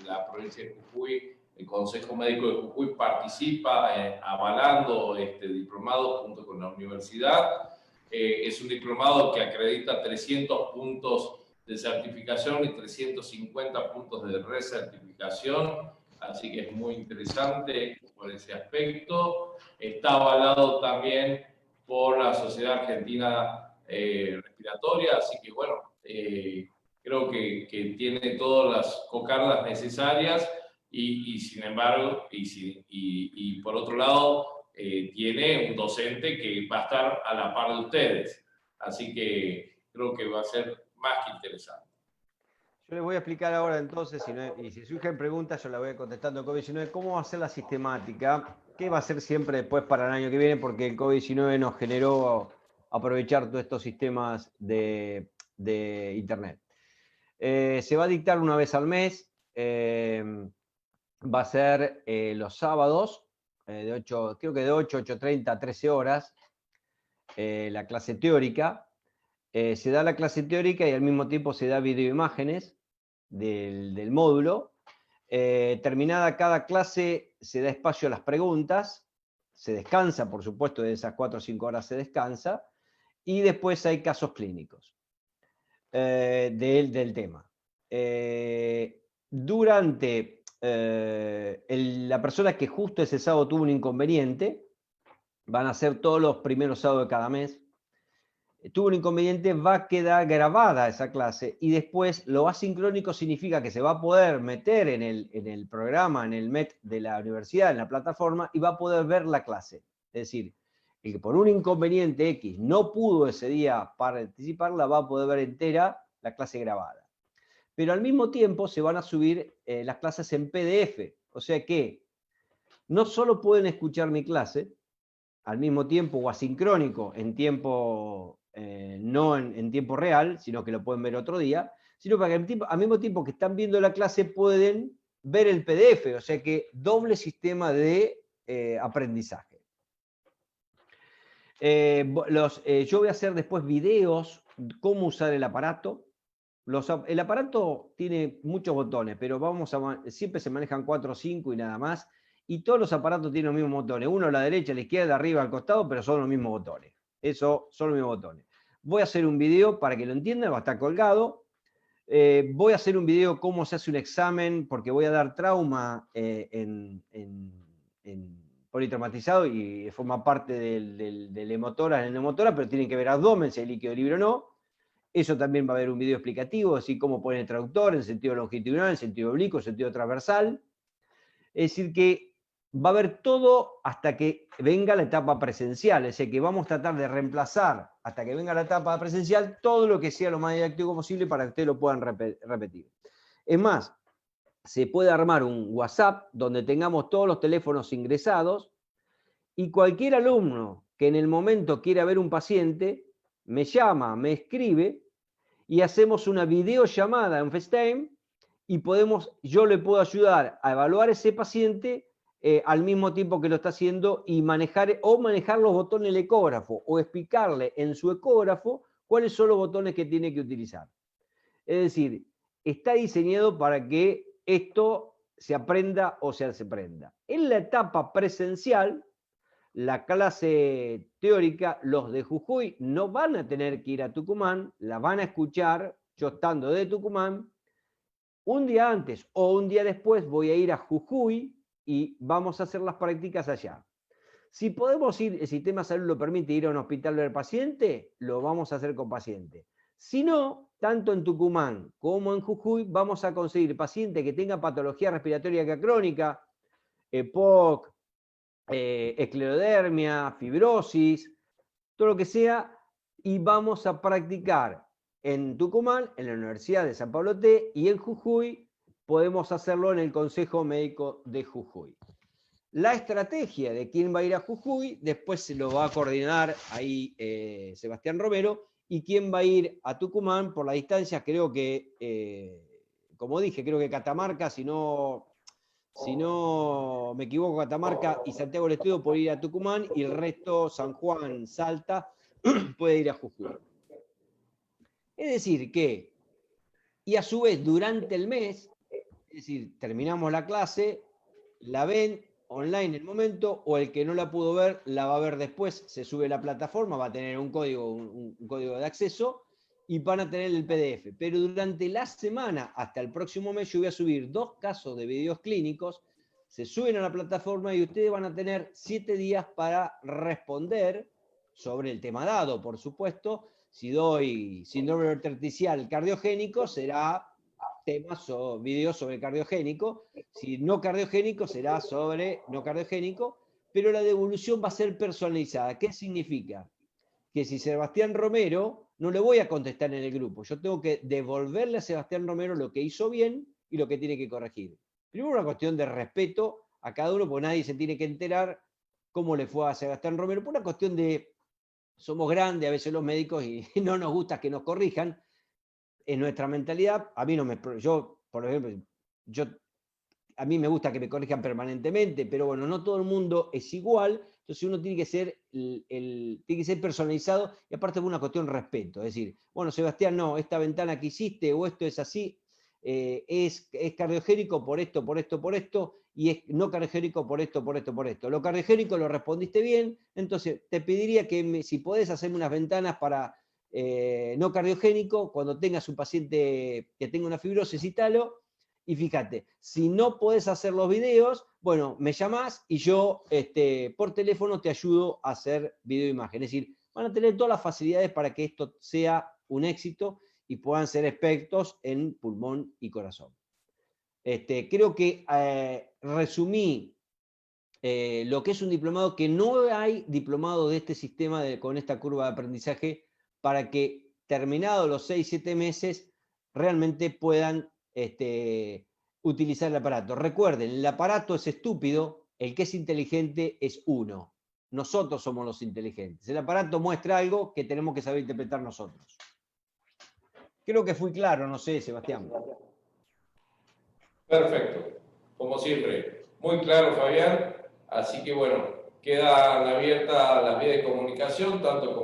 la provincia de Jujuy, el Consejo Médico de Jujuy participa avalando este diplomado junto con la universidad. Es un diplomado que acredita 300 puntos de certificación y 350 puntos de recertificación, así que es muy interesante por ese aspecto. Está avalado también por la Sociedad Argentina Respiratoria, así que bueno, creo que tiene todas las cocardas necesarias y sin embargo, y por otro lado, tiene un docente que va a estar a la par de ustedes. Así que creo que va a ser más que interesante. Yo les voy a explicar ahora entonces, y si surgen preguntas yo las voy contestando COVID-19, cómo va a ser la sistemática, qué va a ser siempre después para el año que viene, porque el COVID-19 nos generó aprovechar todos estos sistemas de Internet. Se va a dictar una vez al mes, va a ser los sábados, creo que de 8 a 8:30 a 13 horas, la clase teórica. Se da la clase teórica y al mismo tiempo se da videoimágenes del módulo. Terminada cada clase se da espacio a las preguntas, se descansa, por supuesto, de esas 4 o 5 horas se descansa, y después hay casos clínicos del tema. Durante la persona que justo ese sábado tuvo un inconveniente, van a ser todos los primeros sábados de cada mes, tuvo un inconveniente, va a quedar grabada esa clase y después lo asincrónico significa que se va a poder meter en el programa, en el MET de la universidad, en la plataforma, y va a poder ver la clase. Es decir, el que por un inconveniente X no pudo ese día participarla, va a poder ver entera la clase grabada. Pero al mismo tiempo se van a subir las clases en PDF, o sea que no solo pueden escuchar mi clase al mismo tiempo o asincrónico en tiempo, no en tiempo real, sino que lo pueden ver otro día, sino para que al mismo tiempo que están viendo la clase pueden ver el PDF, o sea que doble sistema de aprendizaje. Yo voy a hacer después videos, cómo usar el aparato. El aparato tiene muchos botones, pero siempre se manejan 4 o 5 y nada más. Y todos los aparatos tienen los mismos botones. Uno a la derecha, a la izquierda, arriba, al costado, pero son los mismos botones. Eso son los mismos botones. Voy a hacer un video para que lo entiendan, va a estar colgado. Voy a hacer un video cómo se hace un examen, porque voy a dar trauma en politraumatizado y forma parte del hemotora, en el hemotora, pero tienen que ver abdomen, si hay líquido libre o no. Eso también va a haber un video explicativo, así como poner el traductor en sentido longitudinal, en sentido oblicuo, en sentido transversal. Es decir, que va a haber todo hasta que venga la etapa presencial. Es decir, que vamos a tratar de reemplazar, hasta que venga la etapa presencial, todo lo que sea lo más didáctico posible para que ustedes lo puedan repetir. Es más, se puede armar un WhatsApp donde tengamos todos los teléfonos ingresados y cualquier alumno que en el momento quiera ver un paciente, me llama, me escribe y hacemos una videollamada en FaceTime y yo le puedo ayudar a evaluar ese paciente al mismo tiempo que lo está haciendo y manejar los botones del ecógrafo o explicarle en su ecógrafo cuáles son los botones que tiene que utilizar. Es decir, está diseñado para que esto se aprenda o se aprenda. En la etapa presencial, la clase teórica, los de Jujuy no van a tener que ir a Tucumán, la van a escuchar, yo estando de Tucumán, un día antes o un día después voy a ir a Jujuy y vamos a hacer las prácticas allá. Si podemos ir, el sistema de salud lo permite ir a un hospital del paciente, lo vamos a hacer con paciente. Si no, tanto en Tucumán como en Jujuy vamos a conseguir paciente que tenga patología respiratoria crónica, EPOC, esclerodermia, fibrosis, todo lo que sea, y vamos a practicar en Tucumán, en la Universidad de San Pablo T, y en Jujuy podemos hacerlo en el Consejo Médico de Jujuy. La estrategia de quién va a ir a Jujuy, después se lo va a coordinar ahí Sebastián Romero, y quién va a ir a Tucumán por la distancia, creo que, como dije, creo que Catamarca, si no me equivoco, Catamarca y Santiago del Estero puede ir a Tucumán, y el resto, San Juan, Salta, puede ir a Jujuy. Es decir que, y a su vez durante el mes, es decir, terminamos la clase, la ven online en el momento, o el que no la pudo ver, la va a ver después, se sube a la plataforma, va a tener un código de acceso, y van a tener el PDF. Pero durante la semana, hasta el próximo mes, yo voy a subir 2 casos de videos clínicos, se suben a la plataforma y ustedes van a tener 7 días para responder sobre el tema dado, por supuesto. Si doy síndrome intersticial cardiogénico, será temas o videos sobre cardiogénico. Si no cardiogénico, será sobre no cardiogénico, pero la devolución va a ser personalizada. ¿Qué significa? Que si Sebastián Romero, no le voy a contestar en el grupo, yo tengo que devolverle a Sebastián Romero lo que hizo bien y lo que tiene que corregir. Primero, una cuestión de respeto a cada uno, porque nadie se tiene que enterar cómo le fue a Sebastián Romero, por una cuestión de, somos grandes a veces los médicos y no nos gusta que nos corrijan. En nuestra mentalidad, a mí no me, yo, por ejemplo, a mí me gusta que me corrijan permanentemente, pero bueno, no todo el mundo es igual, entonces uno tiene que ser, tiene que ser personalizado, y aparte por una cuestión de respeto, es decir, bueno, Sebastián, no, esta ventana que hiciste, o esto es así, es cardiogénico por esto, por esto, por esto, y es no cardiogénico por esto, por esto, por esto. Lo cardiogénico lo respondiste bien, entonces te pediría que si podés hacerme unas ventanas para no cardiogénico, cuando tengas un paciente que tenga una fibrosis, cítalo. Y fíjate, si no podés hacer los videos, bueno, me llamás y yo por teléfono te ayudo a hacer video e imagen. Es decir, van a tener todas las facilidades para que esto sea un éxito y puedan ser expertos en pulmón y corazón. Creo que resumí lo que es un diplomado, que no hay diplomado de este sistema con esta curva de aprendizaje, para que terminados los 6-7 meses realmente puedan utilizar el aparato. Recuerden, el aparato es estúpido, el que es inteligente es uno. Nosotros somos los inteligentes. El aparato muestra algo que tenemos que saber interpretar nosotros. Creo que fui claro, no sé, Sebastián. Perfecto, como siempre, muy claro, Fabián. Así que bueno, quedan abiertas las vías de comunicación, tanto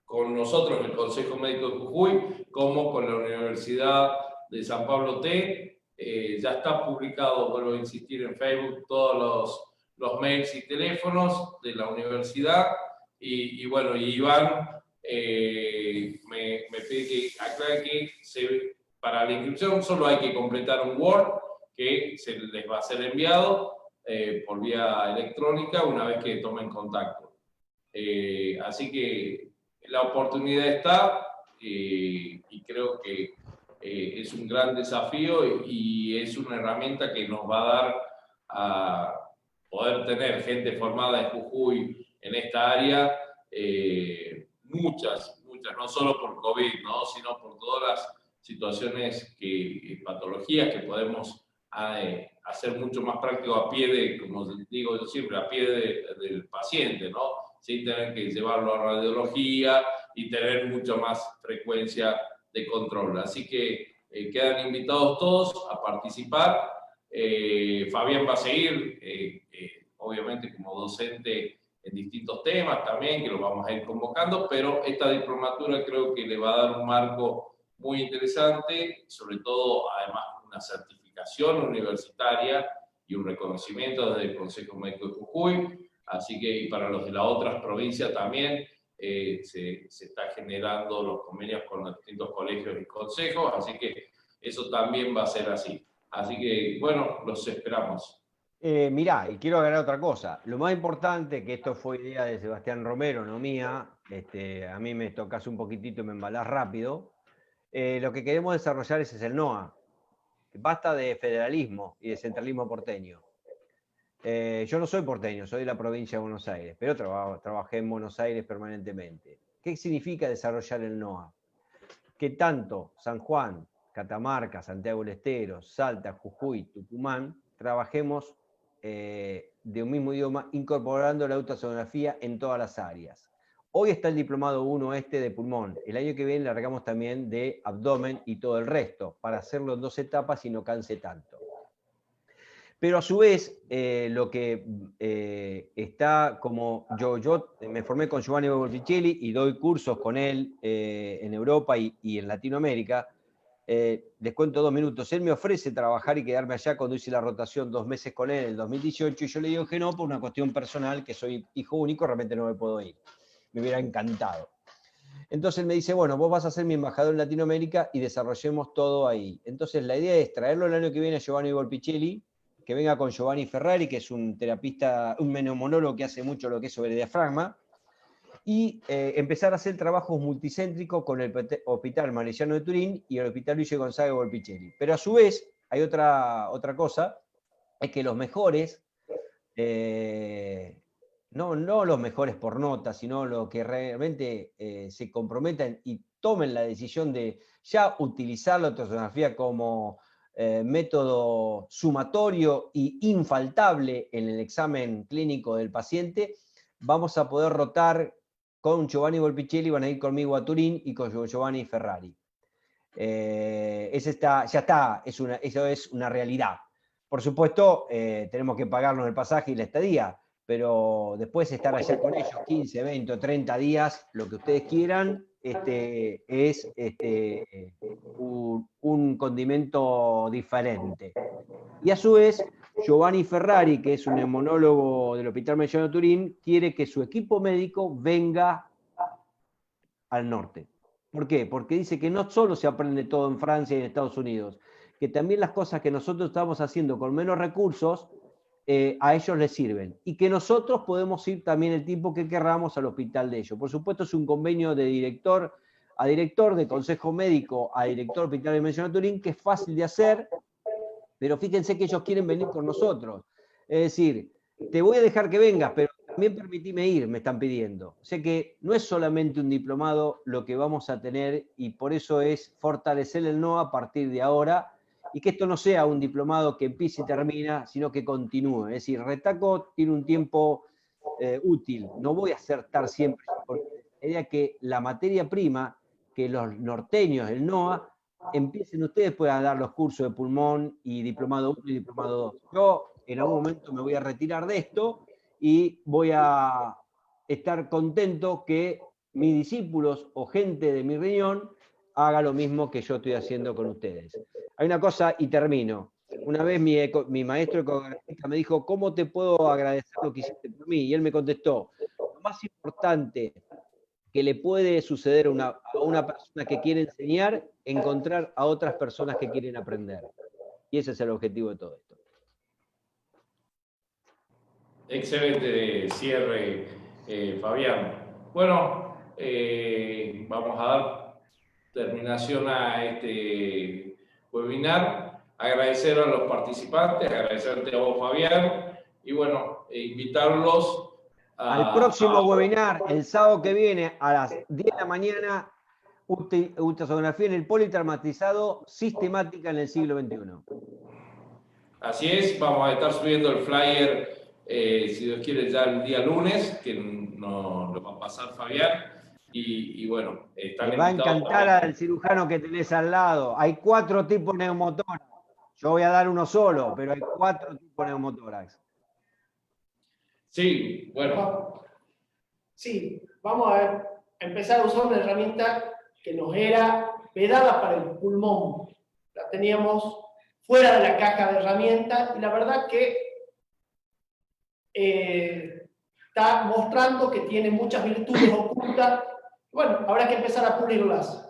con nosotros, el Consejo Médico de Jujuy, como con la Universidad de San Pablo T. Ya está publicado, vuelvo a insistir, en Facebook todos los mails y teléfonos de la universidad. Y bueno, Iván me pide que aclare que para la inscripción solo hay que completar un Word que se les va a ser enviado por vía electrónica una vez que tomen contacto. Así que la oportunidad está y creo que es un gran desafío y es una herramienta que nos va a dar a poder tener gente formada en Jujuy en esta área, muchas, no solo por COVID, ¿no? Sino por todas las situaciones, patologías que podemos hacer mucho más práctico a pie de, como digo yo siempre, a pie del paciente, ¿no? Sin tener que llevarlo a radiología y tener mucha más frecuencia de control. Así que quedan invitados todos a participar. Fabián va a seguir, obviamente, como docente en distintos temas también, que lo vamos a ir convocando, pero esta diplomatura creo que le va a dar un marco muy interesante, sobre todo, además, una certificación universitaria y un reconocimiento desde el Consejo Médico de Jujuy. Así que, y para los de las otras provincias también, se está generando los convenios con los distintos colegios y consejos, así que eso también va a ser así. Así que, bueno, los esperamos. Mirá, y quiero agregar otra cosa. Lo más importante, que esto fue idea de Sebastián Romero, no mía, a mí me tocas un poquitito y me embalás rápido. Lo que queremos desarrollar es el NOA. Basta de federalismo y de centralismo porteño. Yo no soy porteño, soy de la provincia de Buenos Aires, pero trabajé en Buenos Aires permanentemente. ¿Qué significa desarrollar el NOA? Que tanto San Juan, Catamarca, Santiago del Estero, Salta, Jujuy, Tucumán, trabajemos de un mismo idioma, incorporando la ultrasonografía en todas las áreas. Hoy está el diplomado 1 de pulmón. El año que viene largamos también de abdomen y todo el resto, para hacerlo en 2 etapas y no canse tanto. Pero a su vez, lo que está como yo me formé con Giovanni Volpicelli y doy cursos con él en Europa y en Latinoamérica. Les cuento 2 minutos. Él me ofrece trabajar y quedarme allá cuando hice la rotación 2 meses con él en el 2018 y yo le digo que no por una cuestión personal, que soy hijo único, realmente no me puedo ir. Me hubiera encantado. Entonces él me dice, bueno, vos vas a ser mi embajador en Latinoamérica y desarrollemos todo ahí. Entonces la idea es traerlo el año que viene a Giovanni Volpicelli, que venga con Giovanni Ferrari, que es un terapista, un neumonólogo que hace mucho lo que es sobre diafragma, y empezar a hacer trabajos multicéntricos con el Hospital Maresiano de Turín y el Hospital Luigi Gonzaga Volpicelli. Pero a su vez, hay otra cosa, es que los mejores, no los mejores por nota, sino los que realmente se comprometan y tomen la decisión de ya utilizar la ultrasonografía como método sumatorio y infaltable en el examen clínico del paciente, vamos a poder rotar con Giovanni Volpicelli, van a ir conmigo a Turín y con Giovanni Ferrari. Ya está, eso es una realidad. Por supuesto, tenemos que pagarnos el pasaje y la estadía, pero después estar allá con ellos 15, 20 o 30 días, lo que ustedes quieran, es un condimento diferente. Y a su vez, Giovanni Ferrari, que es un neumonólogo del Hospital Maresiano de Turín, quiere que su equipo médico venga al norte. ¿Por qué? Porque dice que no solo se aprende todo en Francia y en Estados Unidos, que también las cosas que nosotros estamos haciendo con menos recursos, a ellos les sirven. Y que nosotros podemos ir también el tiempo que querramos al hospital de ellos. Por supuesto, es un convenio de director a director, de consejo médico a director del Hospital Maresiano de Turín, que es fácil de hacer, pero fíjense que ellos quieren venir con nosotros. Es decir, te voy a dejar que vengas, pero también permitime ir, me están pidiendo. O sea que no es solamente un diplomado lo que vamos a tener, y por eso es fortalecer el NOA a partir de ahora, y que esto no sea un diplomado que empiece y termina, sino que continúe. Es decir, Retaco tiene un tiempo útil, no voy a acertar siempre, porque la idea es que la materia prima, que los norteños, el NOA, empiecen ustedes, puedan dar los cursos de pulmón y diplomado 1 y diplomado 2. Yo en algún momento me voy a retirar de esto y voy a estar contento que mis discípulos o gente de mi riñón haga lo mismo que yo estoy haciendo con ustedes. Hay una cosa y termino. Una vez mi maestro ecografista me dijo, ¿cómo te puedo agradecer lo que hiciste por mí? Y él me contestó, lo más importante que le puede suceder a una persona que quiere enseñar, encontrar a otras personas que quieren aprender. Y ese es el objetivo de todo esto. Excelente cierre, Fabián. Bueno, vamos a dar terminación a este webinar. Agradecer a los participantes, agradecerte a vos, Fabián, y bueno, invitarlos al próximo webinar, el sábado que viene, a las 10 de la mañana, ultrasonografía en el politraumatizado sistemática en el siglo XXI. Así es, vamos a estar subiendo el flyer, si Dios quiere, ya el día lunes, que nos lo va a pasar Fabián. Y bueno, le va a encantar al cirujano que tenés al lado. Hay 4 tipos de neumotórax. Yo voy a dar uno solo, pero hay 4 tipos de neumotórax. Sí, bueno. Sí, vamos a empezar a usar una herramienta que nos era vedada para el pulmón. La teníamos fuera de la caja de herramientas y la verdad que está mostrando que tiene muchas virtudes ocultas. Bueno, habrá que empezar a pulirlas.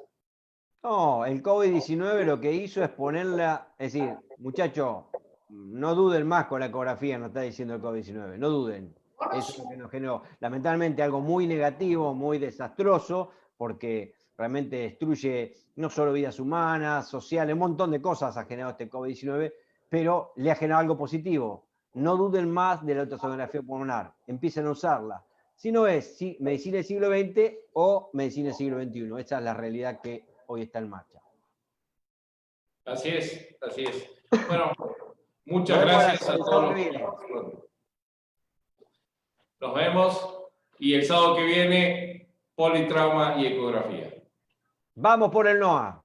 No, el COVID-19 lo que hizo es ponerla, es decir, muchachos, no duden más con la ecografía, nos está diciendo el COVID-19, no duden. Eso es lo que nos generó, lamentablemente, algo muy negativo, muy desastroso, porque realmente destruye no solo vidas humanas, sociales, un montón de cosas ha generado este COVID-19, pero le ha generado algo positivo. No duden más de la ultrasonografía pulmonar, empiecen a usarla. Si no es medicina del siglo XX o medicina del siglo XXI, esa es la realidad que hoy está en marcha. Así es, así es. Bueno, muchas gracias a todos. Nos vemos y el sábado que viene, politrauma y ecografía. Vamos por el NOA.